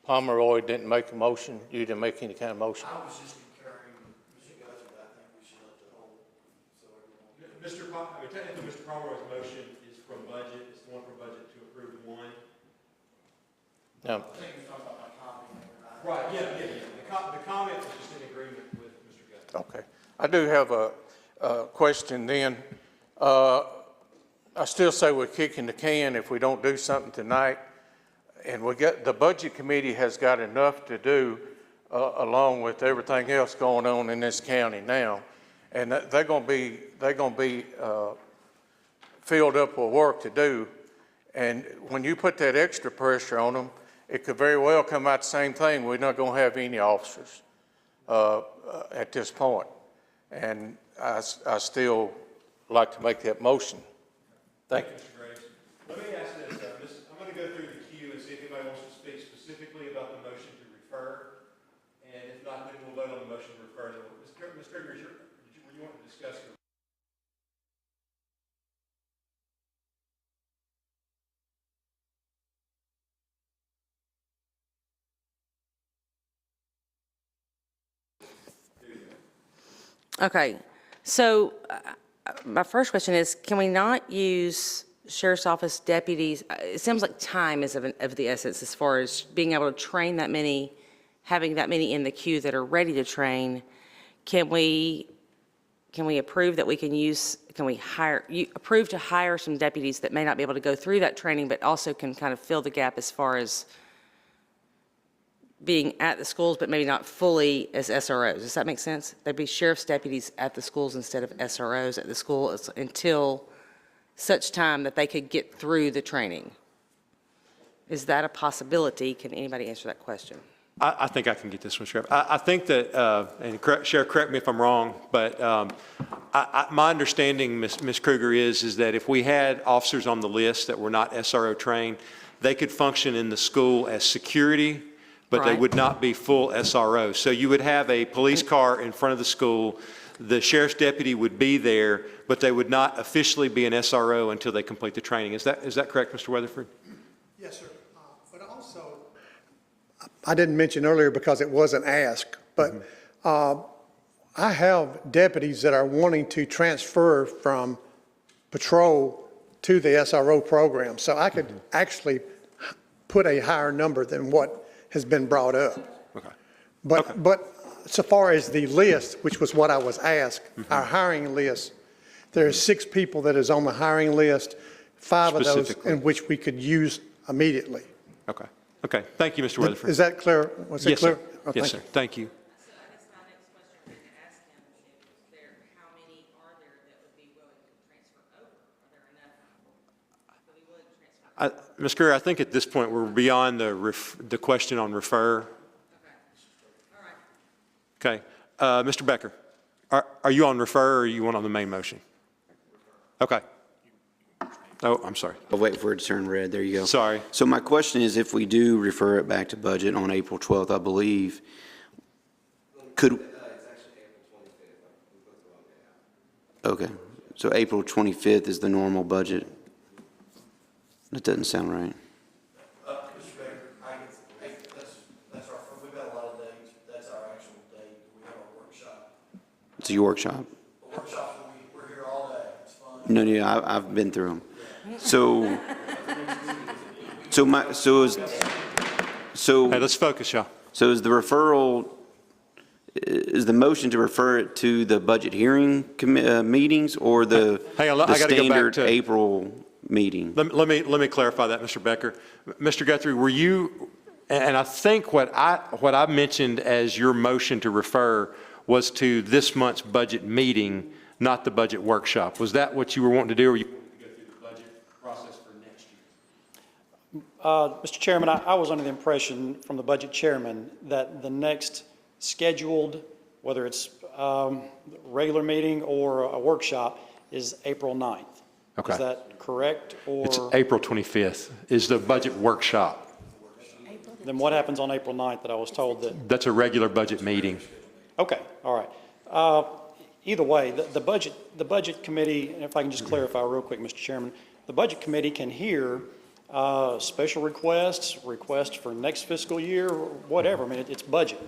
Pomeroy didn't make a motion. You didn't make any kind of motion. I was just concurring with Mr. Guthrie, but I think we should let the whole, so everyone. Technically, Mr. Pomeroy's motion is from budget. It's the one from budget to approve 1. Now, I think you're talking about my copy. Right, yeah. The comment was just in agreement with Mr. Guthrie. okay. I do have a question then. I still say we're kicking the can if we don't do something tonight. And the budget committee has got enough to do along with everything else going on in this county now. And they're going to be filled up with work to do. And when you put that extra pressure on them, it could very well come out the same thing. We're not going to have any officers at this point. And I still like to make that motion. Thank you. Mr. Graves. Let me ask this. I'm going to go through the queue and see if anybody wants to speak specifically about the motion to refer. And if not, then we'll vote on the motion to refer. Ms. Krieger, were you want to discuss the Okay, so my first question is, can we not use sheriff's office deputies? It seems like time is of the essence as far as being able to train that many, having that many in the queue that are ready to train. Can we approve that we can use, approve to hire some deputies that may not be able to go through that training, but also can kind of fill the gap as far as being at the schools, but maybe not fully as SROs. Does that make sense? There'd be sheriff's deputies at the schools instead of SROs at the school until such time that they could get through the training. Is that a possibility? Can anybody answer that question? I think I can get this one, Sheriff. I think that, and Sheriff, correct me if I'm wrong, but my understanding, Ms. Kruger, is that if we had officers on the list that were not SRO trained, they could function in the school as security, but they would not be full SRO. So you would have a police car in front of the school. The sheriff's deputy would be there, but they would not officially be an SRO until they complete the training. Is that correct, Mr. Weatherford? Yes, sir. But also, I didn't mention earlier because it wasn't asked, but I have deputies that are wanting to transfer from patrol to the SRO program. So I could actually put a higher number than what has been brought up. Okay. But so far as the list, which was what I was asked, our hiring list, there are 6 people that is on the hiring list, 5 of those in which we could use immediately. Okay. Okay. Thank you, Mr. Weatherford. Is that clear? Was it clear? Sir. Yes, sir. Thank you. So I guess my next question would be to ask him, how many are there that would be willing to transfer over? Are there enough that would be willing to transfer over? Ms. Greer, I think at this point we're beyond the question on refer. Okay. All right. Okay. Mr. Becker, are you on refer or are you on the main motion? Okay. Oh, I'm sorry. I'll wait for it to turn red. There you go. Sorry. So my question is, if we do refer it back to budget on April 12th, I believe, could... Okay, so April 25th is the normal budget? That doesn't sound right. Mr. Baker, that's our, we've got a lot of dates, that's our actual date, we have our workshop. It's your workshop? A workshop, we're here all day, it's fun. No, I've been through them. So, Hey, let's focus, y'all. So is the referral, is the motion to refer it to the budget hearing meetings or the Hang on, I gotta go back standard to- April meeting? Let me clarify that, Mr. Becker. Mr. Guthrie, were you, and I think what I mentioned as your motion to refer was to this month's budget meeting, not the budget workshop. Was that what you were wanting to do, or you wanted to go through the budget process for next year? Mr. Chairman, I was under the impression from the budget chairman that the next scheduled, whether it's regular meeting or a workshop, is April 9th. Okay. Is that correct, or? It's April 25th is the budget workshop. Then what happens on April 9th that I was told that? That's a regular budget meeting. Okay, all right. Either way, the budget committee, and if I can just clarify real quick, Mr. Chairman, the budget committee can hear special requests for next fiscal year, whatever. I mean, it's budget.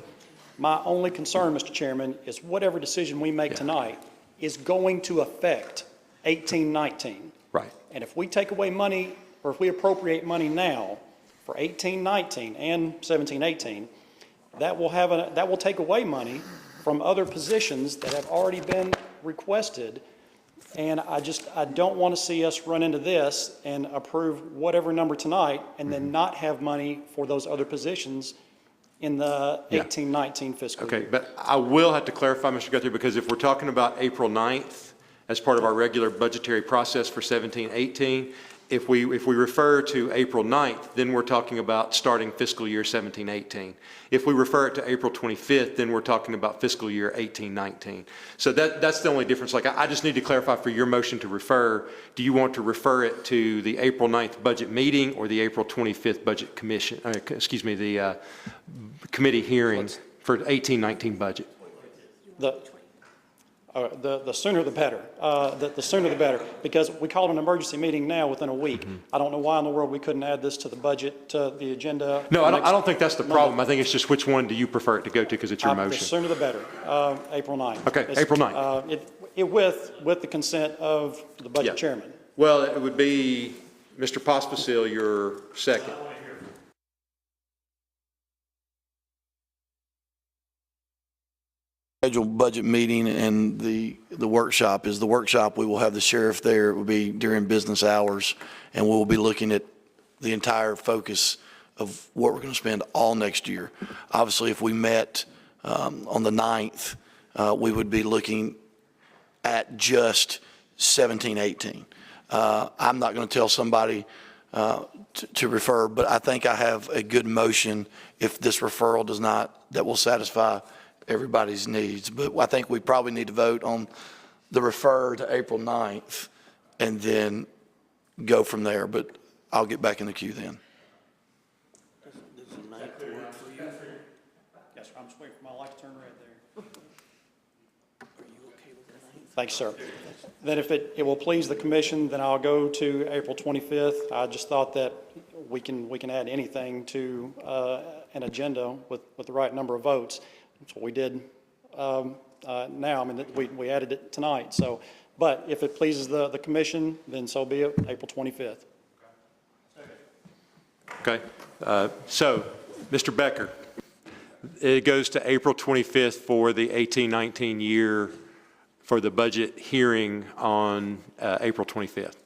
My only concern, Mr. Chairman, is whatever decision we make tonight is going to affect 18-19. Right. And if we take away money, or if we appropriate money now for 18-19 and 17-18, that will take away money from other positions that have already been requested. And I don't want to see us run into this and approve whatever number tonight and then not have money for those other positions in the 18-19 fiscal year. Okay, but I will have to clarify, Mr. Guthrie, because if we're talking about April 9th as part of our regular budgetary process for 17-18, if we refer to April 9th, then we're talking about starting fiscal year 17-18. If we refer it to April 25th, then we're talking about fiscal year 18-19. So that's the only difference. Like, I just need to clarify for your motion to refer, do you want to refer it to the April 9th budget meeting or the April 25th budget commission, the committee hearing for 18-19 budget? The sooner the better. The sooner the better, because we called an emergency meeting now within a week. I don't know why in the world we couldn't add this to the budget, to the agenda. No, I don't think that's the problem. I think it's just which one do you prefer it to go to because it's your motion. The sooner the better, April 9th. Okay, April 9th. With the consent of the budget chairman. Well, it would be Mr. Pospisil, your second. Scheduled budget meeting and the workshop is the workshop. We will have the sheriff there. It will be during business hours, and we'll be looking at the entire focus of what we're going to spend all next year. Obviously, if we met on the 9th, we would be looking at just 17-18. I'm not going to tell somebody to refer, but I think I have a good motion if this referral does not, that will satisfy everybody's needs. But I think we probably need to vote on the refer to April 9th and then go from there. But I'll get back in the queue then. Does the 9th work for you? Yes, sir. I'm just waiting for my light to turn red there. Are you okay with the 9th? Thanks, sir. Then if it will please the commission, then I'll go to April 25th. I just thought that we can add anything to an agenda with the right number of votes. That's what we did now. I mean, we added it tonight. So, but if it pleases the commission, then so be it, April 25th. Okay. So, Mr. Becker, it goes to April 25th for the 18-19 year for the budget hearing on April 25th.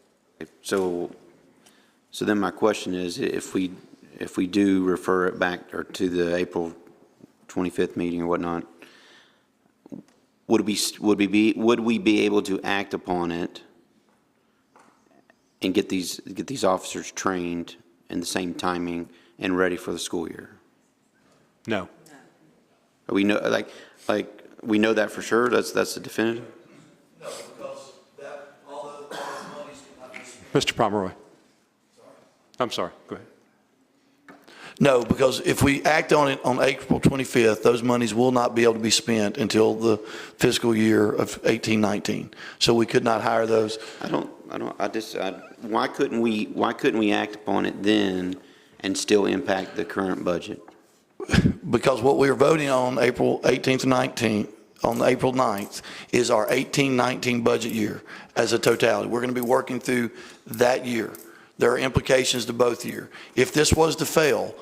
So then my question is, if we do refer it back or to the April 25th meeting or whatnot, would we be able to act upon it and get these officers trained in the same timing and ready for the school year? No. We know, like we know that for sure. That's the definitive. No, because all those monies cannot be spent Mr. Pomeroy. I'm sorry, go ahead. No, because if we act on it on April 25th, those monies will not be able to be spent until the fiscal year of 18-19. So we could not hire those. Why couldn't we act upon it then and still impact the current budget? Because what we are voting on April 18th and 19th, on April 9th, is our 18-19 budget year as a totality. We're going to be working through that year. There are implications to both year. If this was to fail,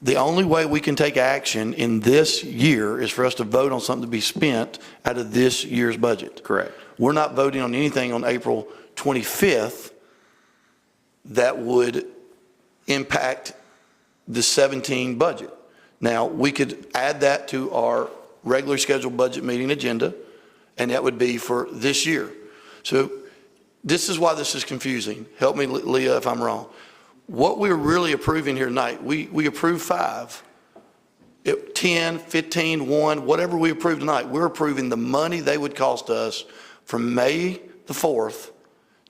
the only way we can take action in this year is for us to vote on something to be spent out of this year's budget. Correct. We're not voting on anything on April 25th that would impact the 17 budget. Now, we could add that to our regular scheduled budget meeting agenda, and that would be for this year. So this is why this is confusing. Help me, Leah, if I'm wrong. What we're really approving here tonight, we approved 5. 10, 15, 1, whatever we approve tonight, we're approving the money they would cost us from May the 4th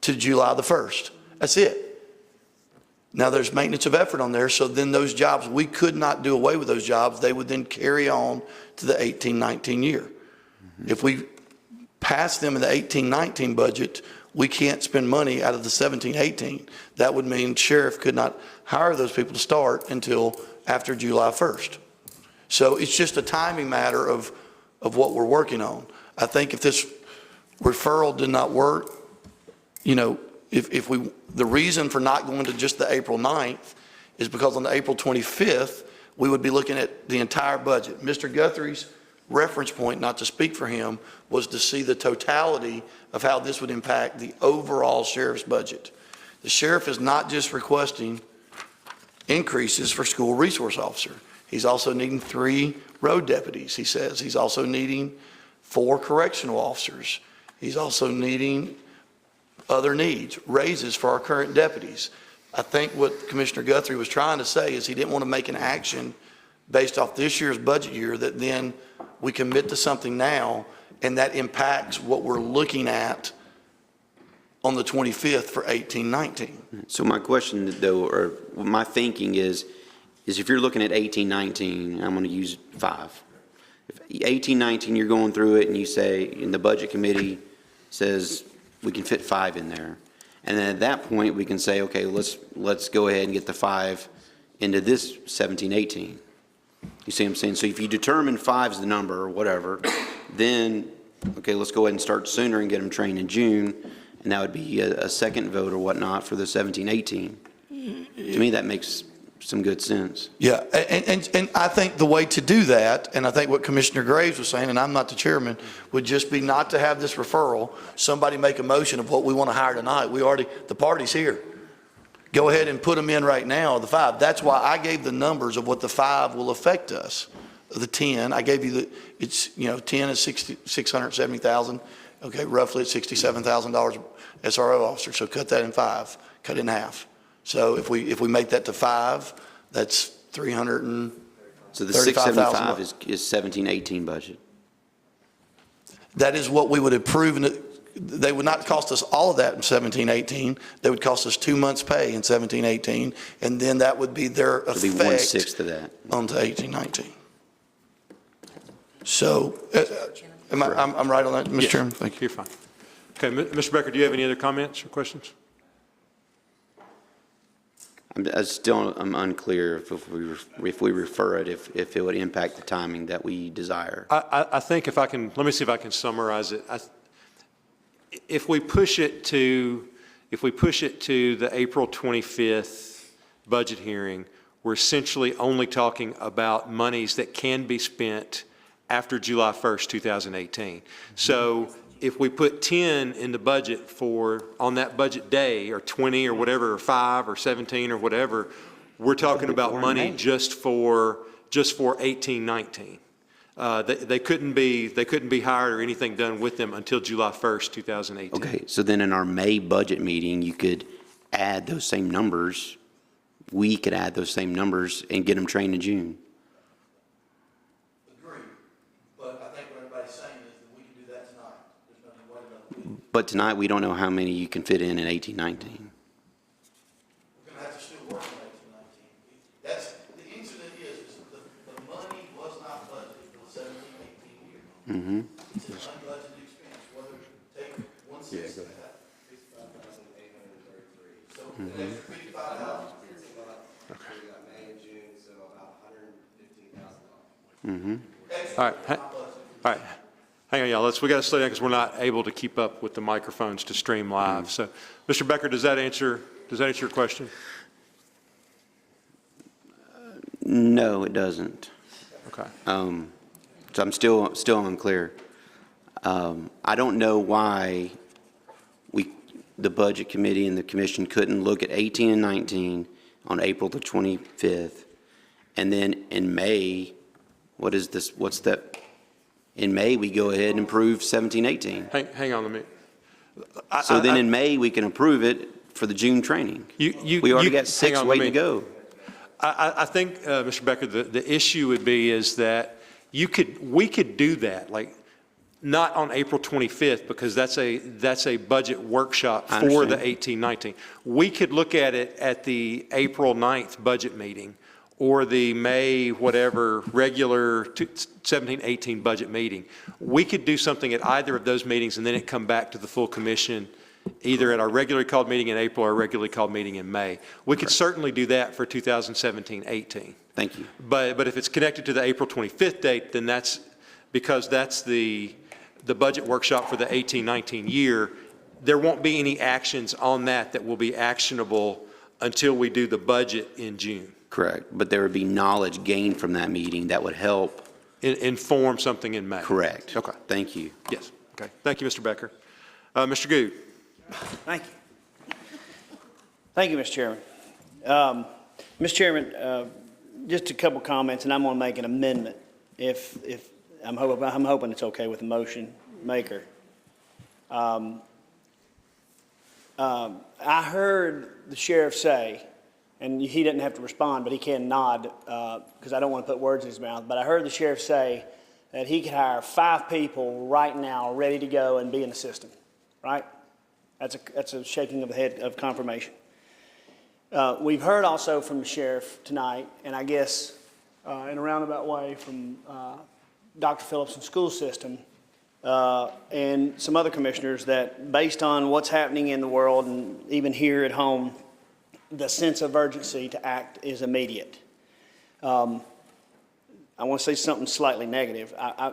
to July the 1st. That's it. Now, there's maintenance of effort on there, so then those jobs, we could not do away with those jobs. They would then carry on to the 18-19 year. If we pass them in the 18-19 budget, we can't spend money out of the 17-18. That would mean sheriff could not hire those people to start until after July 1st. So it's just a timing matter of what we're working on. I think if this referral did not work, you know, the reason for not going to just the April 9th is because on the April 25th, we would be looking at the entire budget. Mr. Guthrie's reference point, not to speak for him, was to see the totality of how this would impact the overall sheriff's budget. The sheriff is not just requesting increases for school resource officer. He's also needing 3 road deputies, he says. He's also needing 4 correctional officers. He's also needing other needs, raises for our current deputies. I think what Commissioner Guthrie was trying to say is he didn't want to make an action based off this year's budget year that then we commit to something now and that impacts what we're looking at on the 25th for 18-19. So my question though, or my thinking is if you're looking at 18-19, I'm going to use 5. If 18-19, you're going through it and you say, and the budget committee says we can fit 5 in there. And then at that point, we can say, okay, let's go ahead and get the 5 into this 17-18. You see what I'm saying? So if you determine 5 is the number or whatever, then, okay, let's go ahead and start sooner and get them trained in June. And that would be a second vote or whatnot for the 17-18. To me, that makes some good sense. Yeah, and I think the way to do that, and I think what Commissioner Graves was saying, and I'm not the chairman, would just be not to have this referral. Somebody make a motion of what we want to hire tonight. The party's here. Go ahead and put them in right now, the 5. That's why I gave the numbers of what the 5 will affect us. The 10, I gave you it's, 10 is 670,000. Okay, roughly it's $67,000 SRO officer. So cut that in 5, cut it in half. So if we make that to 5, that's 300. So the 675 is 17-18 budget. That is what we would approve. They would not cost us all of that in 17-18. They would cost us 2 months' pay in 17-18, and then that would be their effect. It'd be 1/6 of that onto 18-19. So, I'm right on that, Mr. Chairman? Thank you. You're fine. Okay, Mr. Becker, do you have any other comments or questions? I'm unclear if we refer it, if it would impact the timing that we desire. I think if I can, let me see if I can summarize it. If we push it to the April 25th budget hearing, we're essentially only talking about monies that can be spent after July 1st, 2018. So if we put 10 in the budget on that budget day, or 20 or whatever, or 5 or 17 or whatever, we're talking about money just for 18-19. They couldn't be hired or anything done with them until July 1st, 2018. Okay, so then in our May budget meeting, you could add those same numbers. We could add those same numbers and get them trained in June. Agreed. But I think what everybody's saying is that we can do that tonight. There's no way about it. But tonight, we don't know how many you can fit in 18-19. All right, all right. Hang on, y'all. We got to slow down because we're not able to keep up with the microphones to stream live. So, Mr. Becker, does that answer your question? No, it doesn't. Okay. So I'm still unclear. I don't know why the Budget Committee and the Commission couldn't look at 18 and 19 on April the 25th, and then in May, what's that? In May, we go ahead and approve 17, 18. Hang on a minute. So then in May, we can approve it for the June training. We already got 6 waiting to go. I think, Mr. Becker, the issue would be is that we could do that, like, not on April 25th, because that's a budget workshop for the 18-19. We could look at it at the April 9th budget meeting or the May whatever regular 17-18 budget meeting. We could do something at either of those meetings and then it come back to the full commission either at our regularly called meeting in April or our regularly called meeting in May. We could certainly do that for 2017-18. Thank you. But if it's connected to the April 25th date, then that's because that's the budget workshop for the 18-19 year. There won't be any actions on that will be actionable until we do the budget in June. Correct. But there would be knowledge gained from that meeting that would help inform something in May. Correct. Okay. Thank you. Yes. Okay. Thank you, Mr. Becker. Mr. Good. Thank you. Thank you, Mr. Chairman. Mr. Chairman, just a couple comments, and I'm going to make an amendment. If I'm hoping it's okay with the motion maker. I heard the sheriff say, and he didn't have to respond, but he can nod because I don't want to put words in his mouth. But I heard the sheriff say that he could hire 5 people right now ready to go and be an assistant. Right? That's a shaking of the head of confirmation. We've heard also from the sheriff tonight, and I guess in a roundabout way from Dr. Phillips' school system and some other commissioners that based on what's happening in the world and even here at home, the sense of urgency to act is immediate. I want to say something slightly negative. I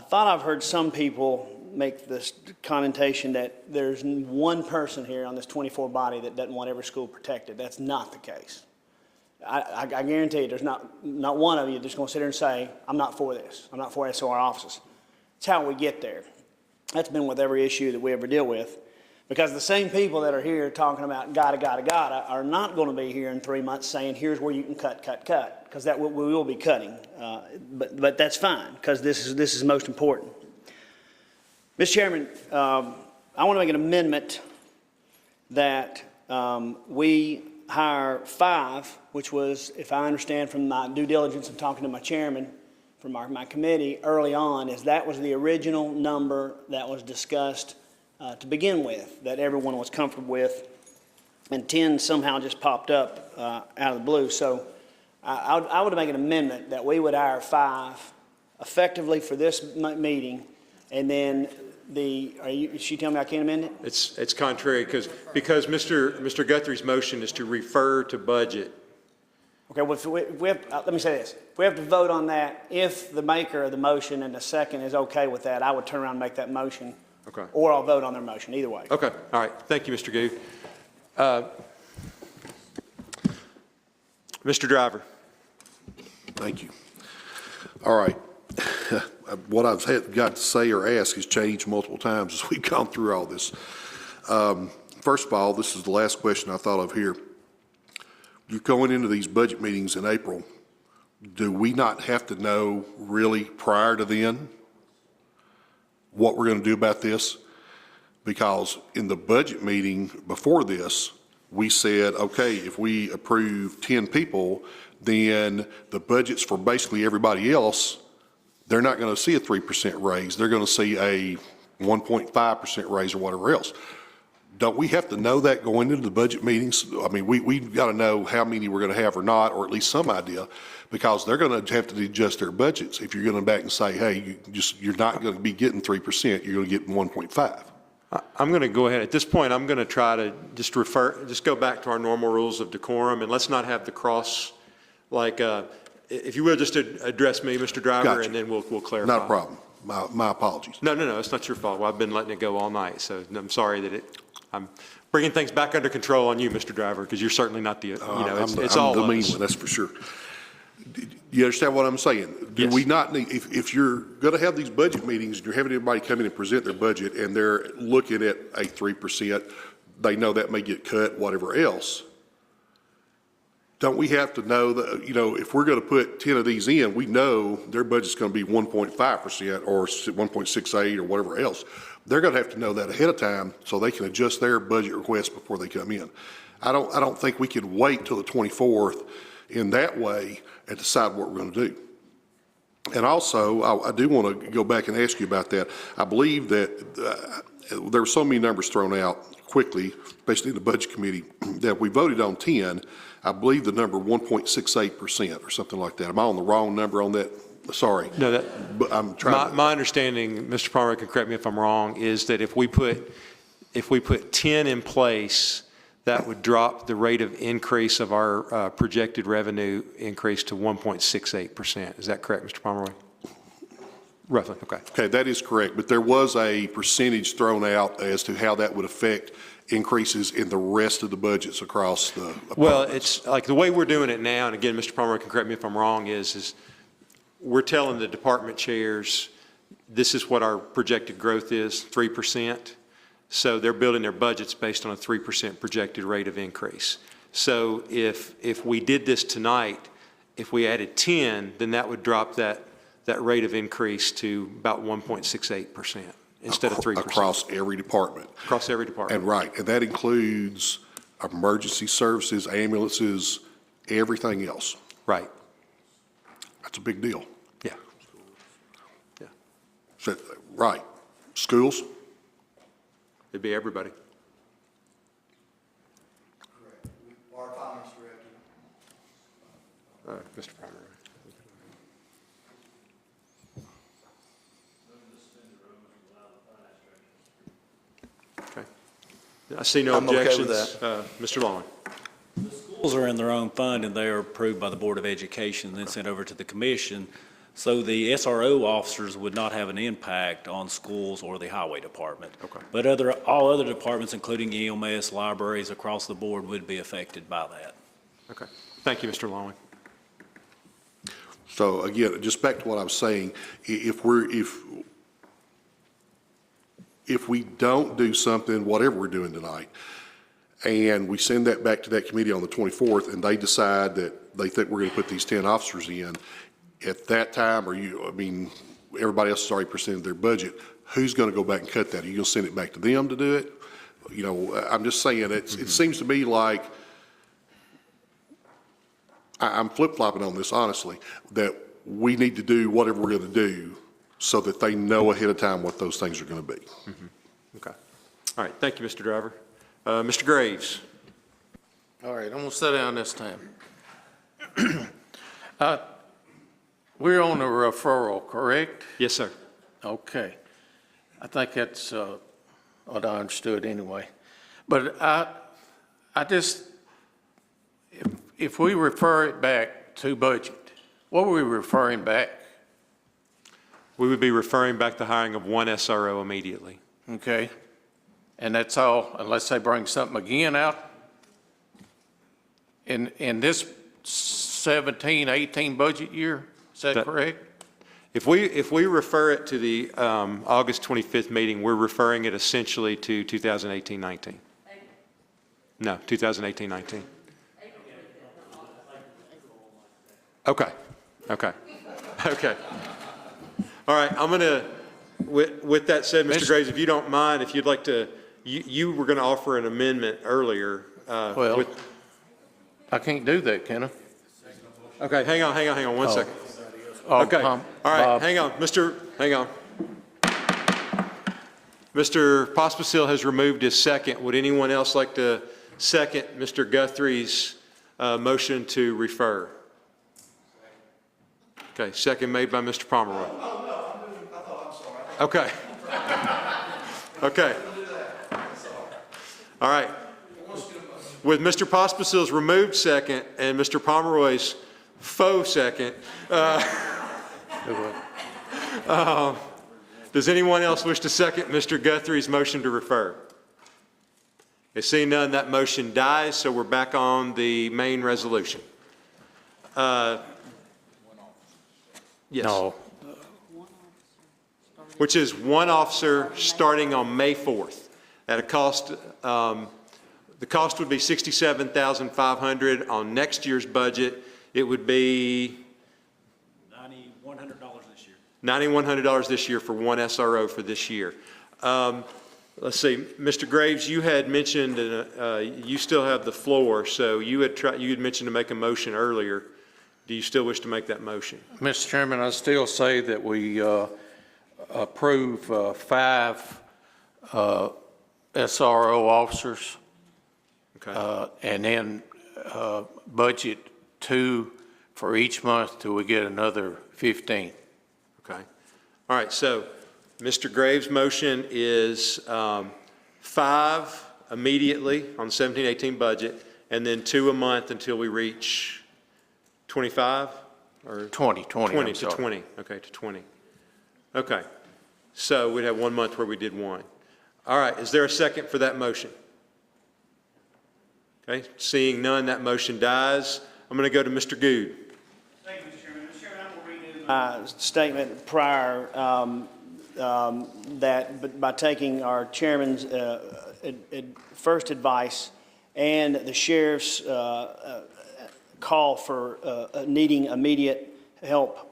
thought I've heard some people make this connotation that there's one person here on this 24 body that doesn't want every school protected. That's not the case. I guarantee you there's not one of you that's going to sit here and say, I'm not for this. I'm not for SOR offices. It's how we get there. That's been with every issue that we ever deal with. Because the same people that are here talking about gotta are not going to be here in 3 months saying, here's where you can cut. Because that we will be cutting. But that's fine, because this is most important. Mr. Chairman, I want to make an amendment that we hire 5, which was, if I understand from my due diligence and talking to my chairman from my committee early on, is that was the original number that was discussed to begin with, that everyone was comfortable with, and 10 somehow just popped up out of the blue. So I would make an amendment that we would hire 5 effectively for this meeting, and then is she telling me I can't amend it? It's contrary because Mr. Guthrie's motion is to refer to budget. Okay, well, let me say this. If we have to vote on that, if the maker of the motion and the second is okay with that, I would turn around and make that motion. Okay. Or I'll vote on their motion, either way. Okay, all right. Thank you, Mr. Goode. Mr. Driver. Thank you. All right. What I've got to say or ask has changed multiple times as we've gone through all this. First of all, this is the last question I thought of here. You're going into these budget meetings in April. Do we not have to know really prior to then what we're going to do about this? Because in the budget meeting before this, we said, okay, if we approve 10 people, then the budgets for basically everybody else, they're not going to see a 3% raise. They're going to see a 1.5% raise or whatever else. Don't we have to know that going into the budget meetings? I mean, we've got to know how many we're going to have or not, or at least some idea, because they're going to have to adjust their budgets. If you're going to back and say, hey, you're not going to be getting 3%, you're going to get 1.5. I'm going to go ahead. At this point, I'm going to try to just go back to our normal rules of decorum, and let's not have the cross, like, if you will, just address me, Mr. Driver, Gotcha. and then we'll clarify. Not a problem. My apologies. No, it's not your fault. Well, I've been letting it go all night, so I'm sorry that I'm bringing things back under control on you, Mr. Driver, because you're certainly not the, it's all I'm the of mean us. one, that's for sure. You understand what I'm saying? Do Yes. we not need, if you're going to have these budget meetings, and you're having everybody come in and present their budget, and they're looking at a 3%, they know that may get cut, whatever else, don't we have to know that, if we're going to put 10 of these in, we know their budget's going to be 1.5% or 1.68 or whatever else. They're going to have to know that ahead of time so they can adjust their budget requests before they come in. I don't think we can wait till the 24th in that way and decide what we're going to do. And also, I do want to go back and ask you about that. I believe that there were so many numbers thrown out quickly, especially in the Budget Committee, that we voted on 10. I believe the number 1.68% or something like that. Am I on the wrong number on that? Sorry. No, But I'm trying to. my understanding, Mr. Palmer can correct me if I'm wrong, is that if we put 10 in place, that would drop the rate of increase of our projected revenue increase to 1.68%. Is that correct, Mr. Pomeroy? Roughly, okay. Okay, that is correct, but there was a percentage thrown out as to how that would affect increases in the rest of the budgets across the. Well, it's like the way we're doing it now, and again, Mr. Palmer can correct me if I'm wrong, is we're telling the department chairs, this is what our projected growth is, 3%. So they're building their budgets based on a 3% projected rate of increase. So if we did this tonight, if we added 10, then that would drop that rate of increase to about 1.68% instead of 3%. Across every department. Across every department. And right, and that includes emergency services, ambulances, everything else. Right. That's a big deal. Yeah. Yeah. So, right. Schools? It'd be everybody. Our finance director. Mr. Palmer. Okay. I see no I'm okay objections. with Mr. Long. Schools are in their own fund, and they are approved by the Board of Education, then sent over to the commission. So the SRO officers would not have an impact on schools or the highway department. Okay. But all other departments, including EMS, libraries across the board, would be affected by that. Okay. Thank you, Mr. Long. So again, just back to what I was saying, if we don't do something, whatever we're doing tonight, and we send that back to that committee on the 24th, and they decide that they think we're going to put these 10 officers in, at that time, everybody else has already presented their budget, who's going to go back and cut that? Are you going to send it back to them to do it? I'm just saying, it seems to me like, I'm flip-flopping on this, honestly, that we need to do whatever we're going to do so that they know ahead of time what those things are going to be. Okay. All right. Thank you, Mr. Driver. Mr. Graves. All right, I'm going to sit down this time. We're on a referral, correct? Yes, sir. Okay. I think that's what I understood anyway. But I just, if we refer it back to budget, what are we referring back? We would be referring back the hiring of one SRO immediately. Okay. And that's all, unless they bring something again out? In this 17-18 budget year, is that correct? If we refer it to the August 25th meeting, we're referring it essentially to 2018-19. No, 2018-19. Okay. All right, I'm going to, with that said, Mr. Graves, if you don't mind, if you'd like to, you were going to offer an amendment earlier. Well, I can't do that, can I? Okay, hang on one second. Okay, all right, hang on. Mr. Pospisil has removed his second. Would anyone else like to second Mr. Guthrie's motion to refer? Okay, second made by Mr. Pomeroy. Okay. All right. With Mr. Pospisil's removed second and Mr. Pomeroy's faux second. Does anyone else wish to second Mr. Guthrie's motion to refer? Seeing none, that motion dies, so we're back on the main resolution. Yes. No. Which is one officer starting on May 4th at a cost, the cost would be $67,500. On next year's budget, it would be $9,100 this year. $9,100 this year for one SRO for this year. Let's see, Mr. Graves, you had mentioned, you still have the floor, so you had mentioned to make a motion earlier. Do you still wish to make that motion? Mr. Chairman, I still say that we approve 5 SRO officers. Okay. And then budget 2 for each month till we get another 15. Okay. All right, so Mr. Graves' motion is 5 immediately on the 17-18 budget, and then 2 a month until we reach 25? Or 20 to I'm 20. Okay, to 20. Okay. So we'd have 1 month where we did 1. All right, is there a second for that motion? Okay, seeing none, that motion dies. I'm going to go to Mr. Good. Thank you, Mr. Chairman. Mr. Chairman, I'm going to redo my statement prior that by taking our chairman's first advice and the sheriff's call for needing immediate help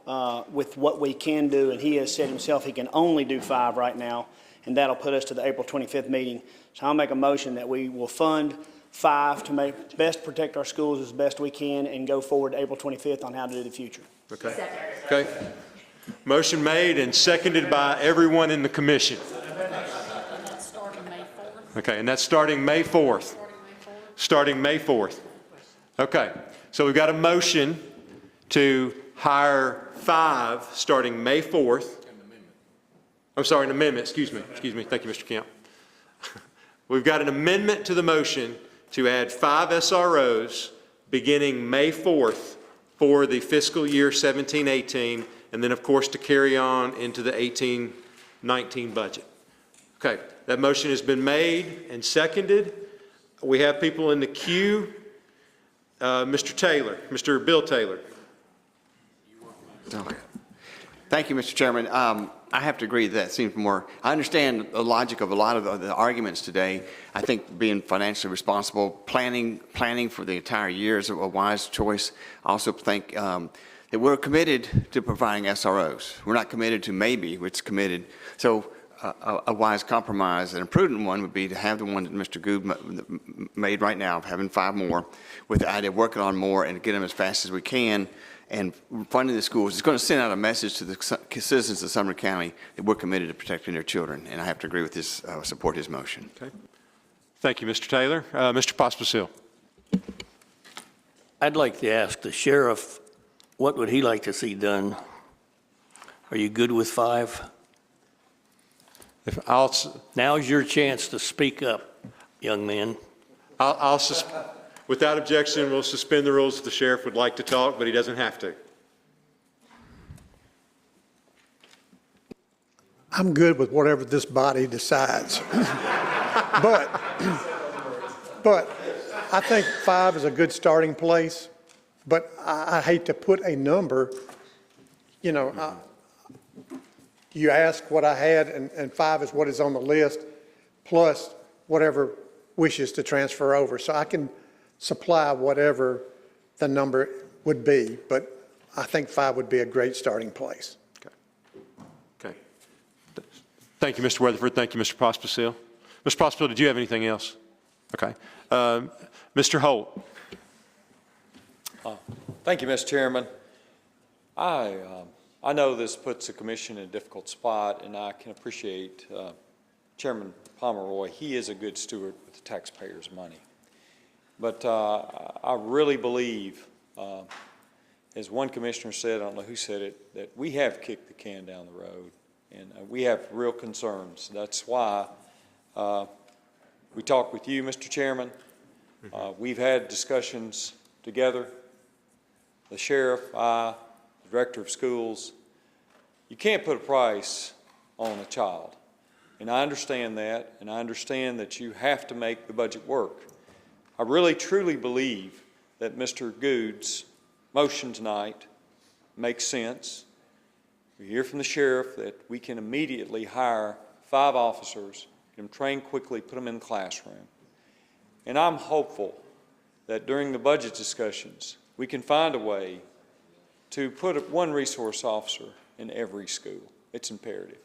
with what we can do, and he has said himself he can only do 5 right now, and that'll put us to the April 25th meeting. So I'll make a motion that we will fund 5 to best protect our schools as best we can and go forward to April 25th on how to do the future. Okay. Okay. Motion made and seconded by everyone in the commission. Okay, and that's starting May 4th. Starting May 4th. Okay, so we've got a motion to hire 5 starting May 4th. I'm sorry, an amendment, excuse me. Thank you, Mr. Kemp. We've got an amendment to the motion to add 5 SROs beginning May 4th for the fiscal year 17-18, and then, of course, to carry on into the 18-19 budget. Okay, that motion has been made and seconded. We have people in the queue. Mr. Taylor, Mr. Bill Taylor. Okay. Thank you, Mr. Chairman. I have to agree that seems more, I understand the logic of a lot of the arguments today. I think being financially responsible, planning for the entire year is a wise choice. I also think that we're committed to providing SROs. We're not committed to maybe, it's committed. So a wise compromise and a prudent one would be to have the one that Mr. Good made right now, of having 5 more, with the idea of working on more and get them as fast as we can. And funding the schools is going to send out a message to the citizens of Sumner County that we're committed to protecting their children. And I have to agree with this, support his motion. Okay. Thank you, Mr. Taylor. Mr. Pospisil. I'd like to ask the sheriff, what would he like to see done? Are you good with 5? Now's your chance to speak up, young man. Without objection, we'll suspend the rules if the sheriff would like to talk, but he doesn't have to. I'm good with whatever this body decides. But I think 5 is a good starting place, but I hate to put a number, you know, you ask what I had, and 5 is what is on the list, plus whatever wishes to transfer over. So I can supply whatever the number would be, but I think 5 would be a great starting place. Okay. Thank you, Mr. Weatherford. Thank you, Mr. Pospisil. Mr. Pospisil, did you have anything else? Okay. Mr. Holt. Thank you, Mr. Chairman. I know this puts the commission in a difficult spot, and I can appreciate Chairman Pomeroy. He is a good steward with the taxpayers' money. But I really believe, as one commissioner said, I don't know who said it, that we have kicked the can down the road, and we have real concerns. That's why we talked with you, Mr. Chairman. We've had discussions together. the sheriff, I, the director of schools, you can't put a price on a child. And I understand that, and I understand that you have to make the budget work. I really truly believe that Mr. Good's motion tonight makes sense. We hear from the sheriff that we can immediately hire 5 officers, get them trained quickly, put them in the classroom. And I'm hopeful that during the budget discussions, we can find a way to put 1 resource officer in every school. It's imperative.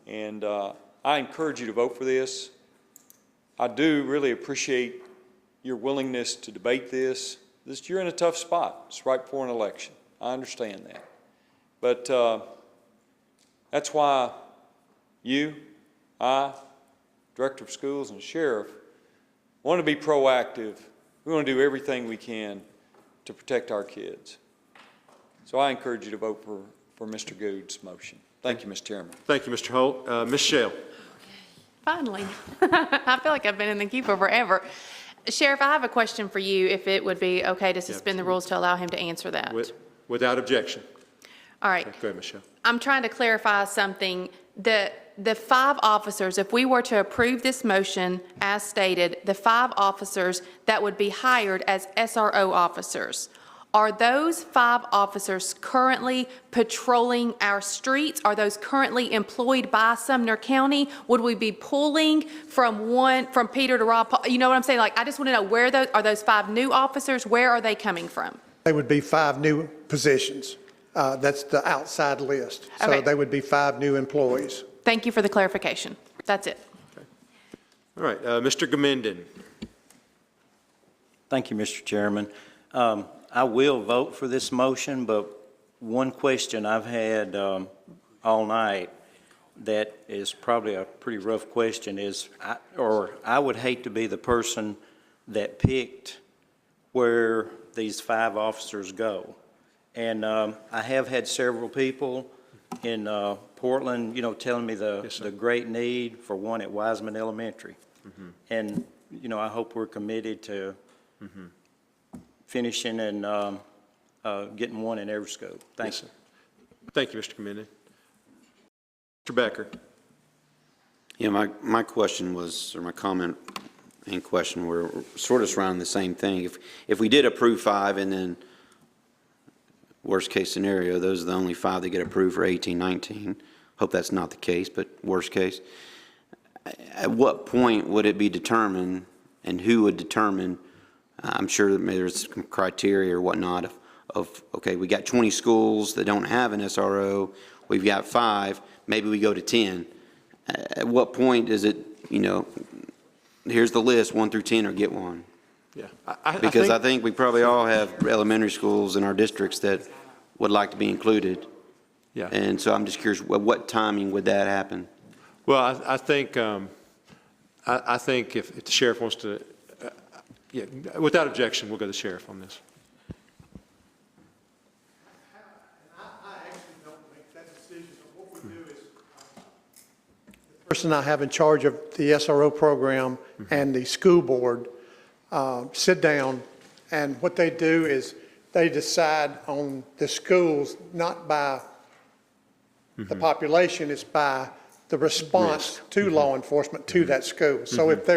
And I encourage you to vote for this. I do really appreciate your willingness to debate this. You're in a tough spot. It's right before an election. I understand that. But that's why you, I, Director of Schools, and Sheriff want to be proactive. We want to do everything we can to protect our kids. So I encourage you to vote for Mr. Good's motion. Thank you, Mr. Chairman. Thank you, Mr. Holt. Ms. Shell. Finally. I feel like I've been in the queue for forever. Sheriff, I have a question for you, if it would be okay to suspend the rules to allow him to answer that. Without objection. All right. Okay, go ahead, Michelle. I'm trying to clarify something. The 5 officers, if we were to approve this motion as stated, the 5 officers that would be hired as SRO officers, are those 5 officers currently patrolling our streets? Are those currently employed by Sumner County? Would we be pulling from Peter to Rob? You know what I'm saying? Like, I just want to know where are those 5 new officers? Where are they coming from? They would be 5 new positions. That's the outside list. So Okay. they would be 5 new employees. Thank you for the clarification. That's it. All right, Mr. Gamindon. Thank you, Mr. Chairman. I will vote for this motion, but one question I've had all night that is probably a pretty rough question is, I would hate to be the person that picked where these 5 officers go. And I have had several people in Portland, telling me the great need for one at Wiseman Elementary. Mm-hmm. And, I hope we're committed to finishing and getting one in every school. Thank you. Thank you, Mr. Gamindon. Mr. Becker. Yeah, my question was, or my comment and question were sort of surrounding the same thing. If we did approve 5 and then worst case scenario, those are the only 5 that get approved for 18-19. Hope that's not the case, but worst case. At what point would it be determined, and who would determine? I'm sure that maybe there's some criteria or whatnot of okay, we got 20 schools that don't have an SRO. We've got 5. Maybe we go to 10. At what point is it, here's the list, 1 through 10, or get one? Yeah. I think we probably all have elementary schools in our districts that would like to be included. Yeah. And so I'm just curious, what timing would that happen? Well, I think if the sheriff wants to, yeah, without objection, we'll go to the sheriff on this. I actually don't make that decision. What we do is the person I have in charge of the SRO program and the school board sit down, and what they do is they decide on the schools, not by the population, it's by the response to law enforcement to that school. So if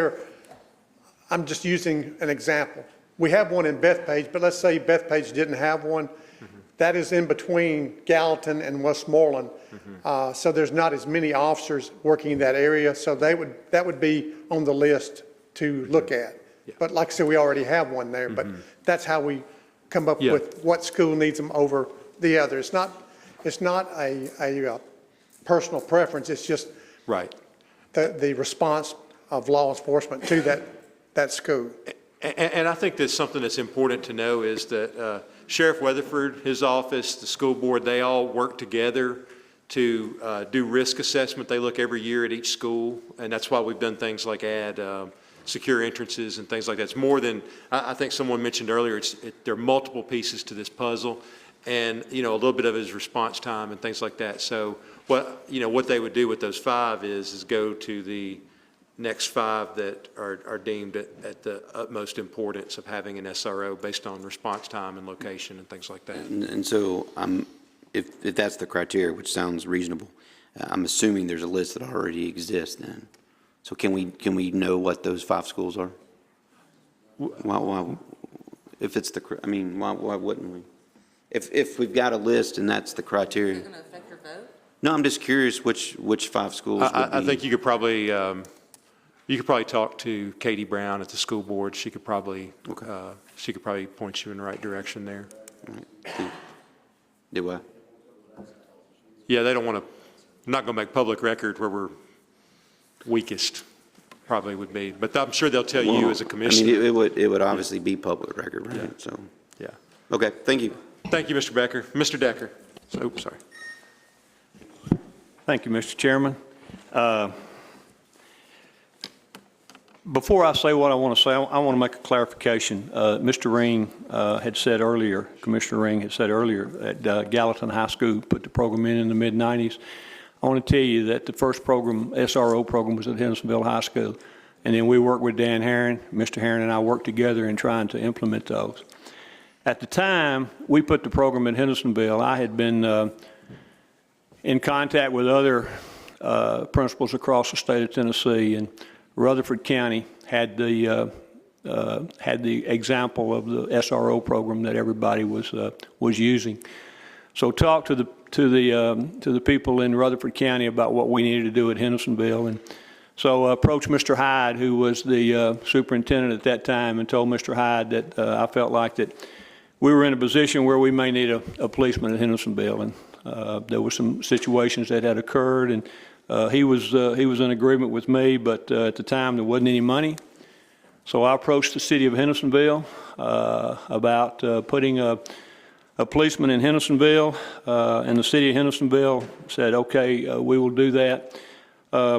I'm just using an example. We have one in Bethpage, but let's say Bethpage didn't have one. That is in between Gallatin and Westmoreland. So there's not as many officers working in that area. So that would be on the list to look at. But like I said, we already have one there. But that's how we come up with what school needs them over the other. It's not a personal preference. It's just the response of law enforcement to that school. And I think that's something that's important to know is that Sheriff Weatherford, his office, the school board, they all work together to do risk assessment. They look every year at each school, and that's why we've done things like add secure entrances and things like that. It's more than, I think someone mentioned earlier, there are multiple pieces to this puzzle, and a little bit of it is response time and things like that. So what they would do with those 5 is go to the next 5 that are deemed at the utmost importance of having an SRO based on response time and location and things like that. And so if that's the criteria, which sounds reasonable, I'm assuming there's a list that already exists then. So can we know what those 5 schools are? Why, if it's the, I mean, why wouldn't we? If we've got a list and that's the criteria. Is it going to affect your vote? No, I'm just curious which 5 schools would be. I think you could probably talk to Katie Brown at the school board. She could probably point you in the right direction there. Right. Do what? Yeah, they don't want to, not going to make public record where we're weakest, probably would be. But I'm sure they'll tell you as a commissioner. I mean, it would obviously be public record, right? Yeah. So. Yeah. Okay, thank you. Thank you, Mr. Becker. Mr. Decker. Oops, sorry. Thank you, Mr. Chairman. Before I say what I want to say, I want to make a clarification. Mr. Ring had said earlier, Commissioner Ring had said earlier that Gallatin High School put the program in the mid-90s. I want to tell you that the first program, SRO program, was at Hendersonville High School. And then we worked with Dan Herron. Mr. Herron and I worked together in trying to implement those. At the time we put the program in Hendersonville, I had been in contact with other principals across the state of Tennessee, and Rutherford County had the example of the SRO program that everybody was using. So talk to the people in Rutherford County about what we needed to do at Hendersonville, and so approached Mr. Hyde, who was the superintendent at that time, and told Mr. Hyde that I felt like that we were in a position where we may need a policeman at Hendersonville, and there were some situations that had occurred, and he was in agreement with me, but at the time there wasn't any money. So I approached the city of Hendersonville about putting a policeman in Hendersonville, and the city of Hendersonville said, okay, we will do that.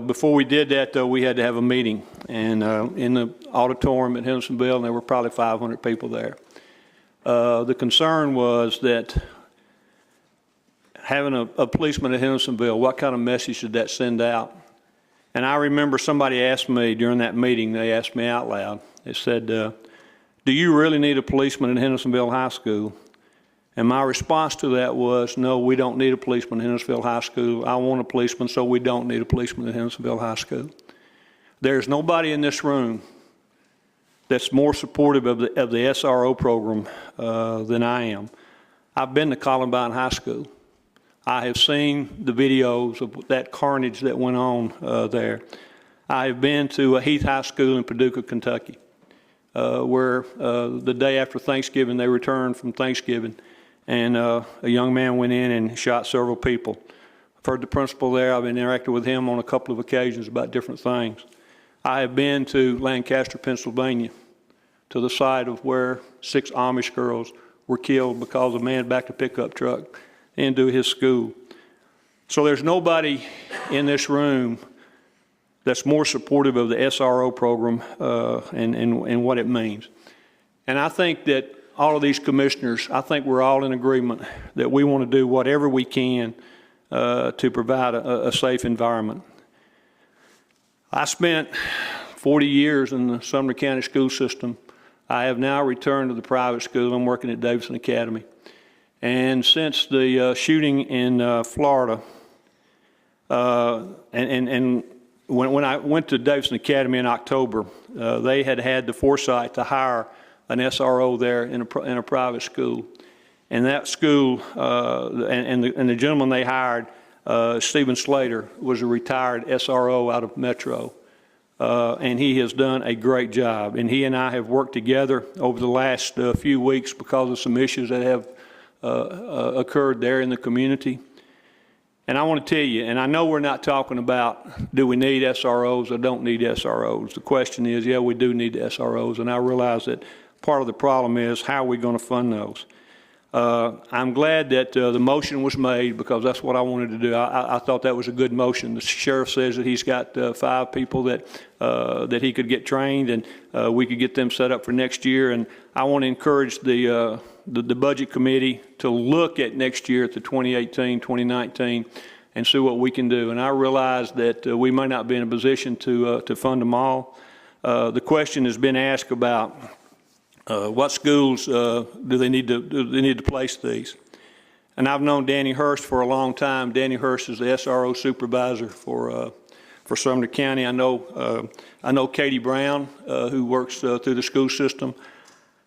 Before we did that, though, we had to have a meeting, and in the auditorium at Hendersonville, and there were probably 500 people there. The concern was that having a policeman at Hendersonville, what kind of message did that send out? And I remember somebody asked me during that meeting, they asked me out loud, they said, do you really need a policeman at Hendersonville High School? And my response to that was, no, we don't need a policeman at Hendersonville High School. I want a policeman, so we don't need a policeman at Hendersonville High School. There's nobody in this room that's more supportive of the SRO program than I am. I've been to Columbine High School. I have seen the videos of that carnage that went on there. I have been to Heath High School in Paducah, Kentucky, where the day after Thanksgiving, they returned from Thanksgiving, and a young man went in and shot several people. I've heard the principal there. I've interacted with him on a couple of occasions about different things. I have been to Lancaster, Pennsylvania, to the site of where 6 Amish girls were killed because a man backed a pickup truck into his school. So there's nobody in this room that's more supportive of the SRO program and what it means. And I think that all of these commissioners, I think we're all in agreement that we want to do whatever we can to provide a safe environment. I spent 40 years in the Sumner County school system. I have now returned to the private school. I'm working at Davidson Academy. And since the shooting in Florida, and when I went to Davidson Academy in October, they had the foresight to hire an SRO there in a private school. And that school, and the gentleman they hired, Stephen Slater, was a retired SRO out of Metro. And he has done a great job. And he and I have worked together over the last few weeks because of some issues that have occurred there in the community. And I want to tell you, and I know we're not talking about do we need SROs or don't need SROs. The question is, yeah, we do need the SROs, and I realize that part of the problem is how are we going to fund those? I'm glad that the motion was made because that's what I wanted to do. I thought that was a good motion. The sheriff says that he's got 5 people that he could get trained, and we could get them set up for next year. And I want to encourage the budget committee to look at next year, at the 2018, 2019, and see what we can do. And I realize that we may not be in a position to fund them all. The question has been asked about what schools do they need to place these. And I've known Danny Hurst for a long time. Danny Hurst is the SRO supervisor for Sumner County. I know Katie Brown, who works through the school system.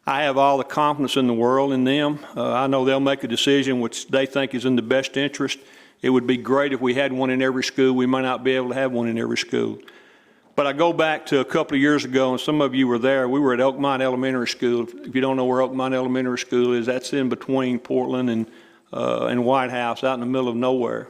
I have all the confidence in the world in them. I know they'll make a decision which they think is in the best interest. It would be great if we had one in every school. We might not be able to have one in every school. But I go back to a couple of years ago, and some of you were there. We were at Oakmont Elementary School. If you don't know where Oakmont Elementary School is, that's in between Portland and White House, out in the middle of nowhere.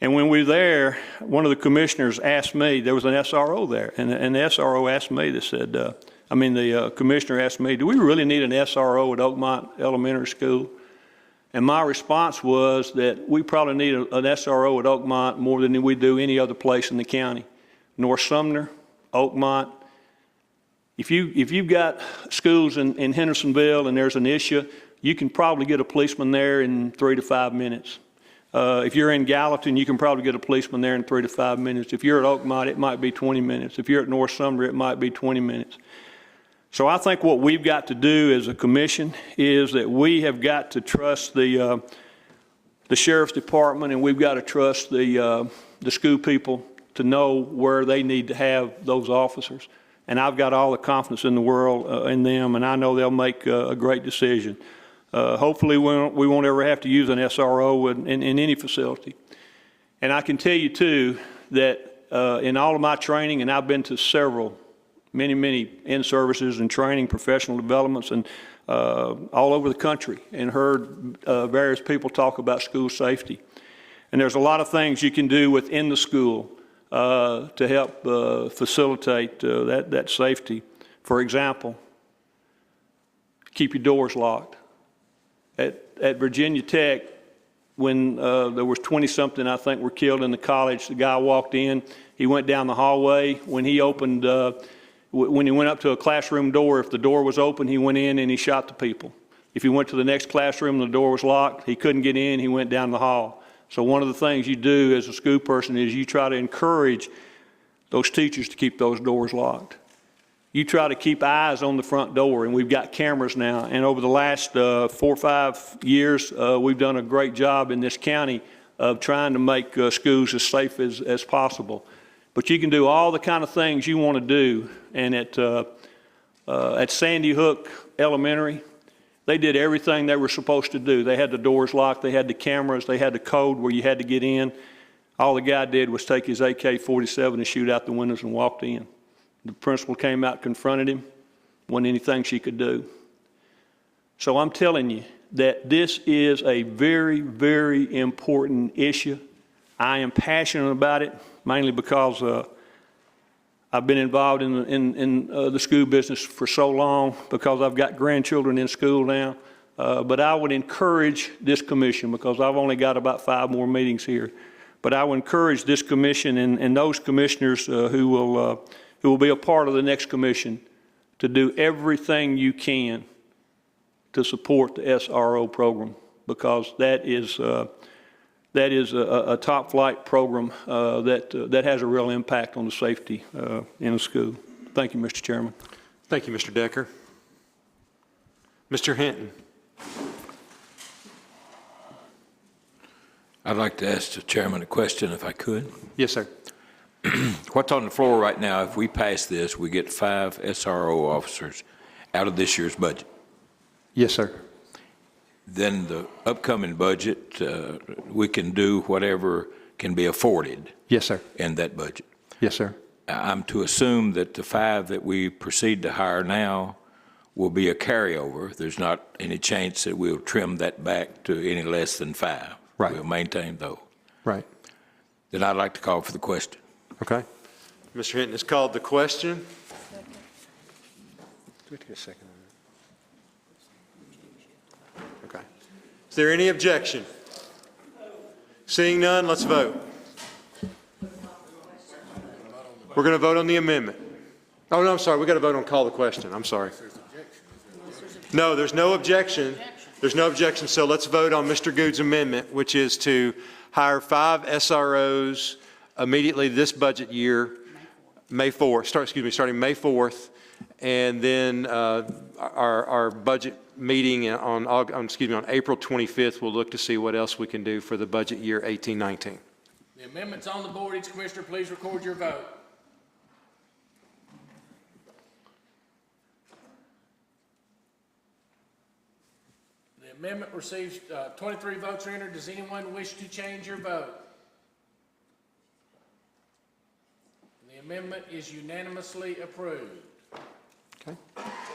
And when we were there, one of the commissioners asked me, there was an SRO there, and the SRO asked me, they said, the commissioner asked me, do we really need an SRO at Oakmont Elementary School? And my response was that we probably need an SRO at Oakmont more than we do any other place in the county. North Sumner, Oakmont. If you've got schools in Hendersonville and there's an issue, you can probably get a policeman there in 3 to 5 minutes. If you're in Gallatin, you can probably get a policeman there in 3 to 5 minutes. If you're at Oakmont, it might be 20 minutes. If you're at North Sumner, it might be 20 minutes. So I think what we've got to do as a commission is that we have got to trust the sheriff's department, and we've got to trust the school people to know where they need to have those officers. And I've got all the confidence in the world in them, and I know they'll make a great decision. Hopefully we won't ever have to use an SRO in any facility. And I can tell you too that in all of my training, and I've been to many in-services and training, professional developments, and all over the country, and heard various people talk about school safety. And there's a lot of things you can do within the school to help facilitate that safety. For example, keep your doors locked. At Virginia Tech, when there was 20-something, I think, were killed in the college, the guy walked in, he went down the hallway. When he opened, when he went up to a classroom door, if the door was open, he went in and he shot the people. If he went to the next classroom and the door was locked, he couldn't get in, he went down the hall. So one of the things you do as a school person is you try to encourage those teachers to keep those doors locked. You try to keep eyes on the front door, and we've got cameras now. And over the last 4 or 5 years, we've done a great job in this county of trying to make schools as safe as possible. But you can do all the kind of things you want to do. And at Sandy Hook Elementary, they did everything they were supposed to do. They had the doors locked, they had the cameras, they had the code where you had to get in. All the guy did was take his AK-47 and shoot out the windows and walked in. The principal came out, confronted him, wasn't anything she could do. So I'm telling you that this is a very, very important issue. I am passionate about it, mainly because I've been involved in the school business for so long, because I've got grandchildren in school now. But I would encourage this commission, because I've only got about 5 more meetings here, but I would encourage this commission and those commissioners who will be a part of the next commission to do everything you can to support the SRO program, because that is a top flight program that has a real impact on the safety in the school. Thank you, Mr. Chairman. Thank you, Mr. Decker. Mr. Hinton. I'd like to ask the chairman a question if I could. Yes, sir. What's on the floor right now, if we pass this, we get 5 SRO officers out of this year's budget. Yes, sir. Then the upcoming budget, we can do whatever can be afforded. Yes, sir. In that budget. Yes, sir. I'm to assume that the 5 that we proceed to hire now will be a carryover. There's not any chance that we'll trim that back to any less than 5. Right. We'll maintain those. Right. Then I'd like to call for the question. Okay. Mr. Hinton has called the question. Do we have to get a second on that? Okay. Is there any objection? Seeing none, let's vote. We're going to vote on the amendment. Oh, no, I'm sorry. We got to vote on call the question. I'm sorry. No, there's no objection. There's no objection, so let's vote on Mr. Good's amendment, which is to hire 5 SROs immediately this budget year, starting May 4th, and then our budget meeting on April 25th, we'll look to see what else we can do for the budget year 18-19. The amendment's on the board. Each commissioner, please record your vote. The amendment receives 23 votes are entered. Does anyone wish to change your vote? The amendment is unanimously approved. Okay.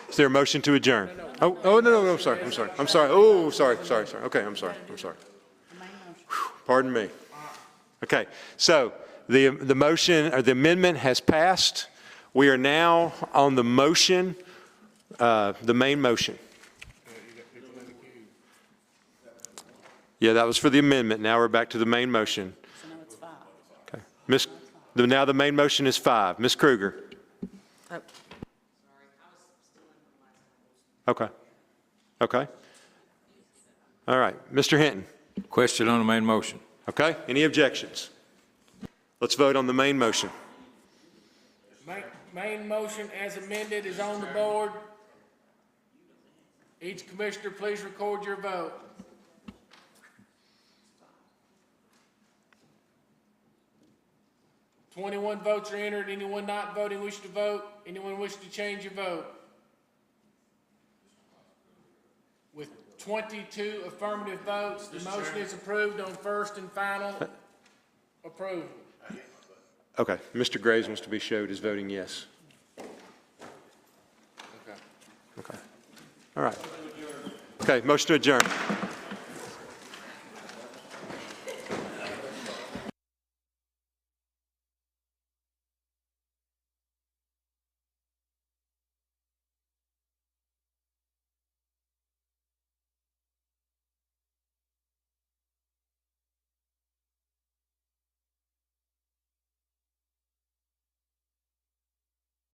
Is there a motion to adjourn? No, I'm sorry. Oh, sorry. Okay, I'm sorry. Whew, pardon me. Okay, so the motion, or the amendment has passed. We are now on the motion, the main motion. Yeah, that was for the amendment. Now we're back to the main motion. So now it's 5. Okay. Now the main motion is 5. Ms. Kruger. Okay. All right. Mr. Hinton. Question on the main motion. Okay. Any objections? Let's vote on the main motion. Main motion as amended is on the board. Each commissioner, please record your vote. $21 votes are entered. Anyone not voting wish to vote? Anyone wish to change your vote? With 22 affirmative votes, the motion is approved on first and final approval. Okay. Mr. Graves wants to be showed as voting yes. Okay. All right. Okay. Motion to adjourn.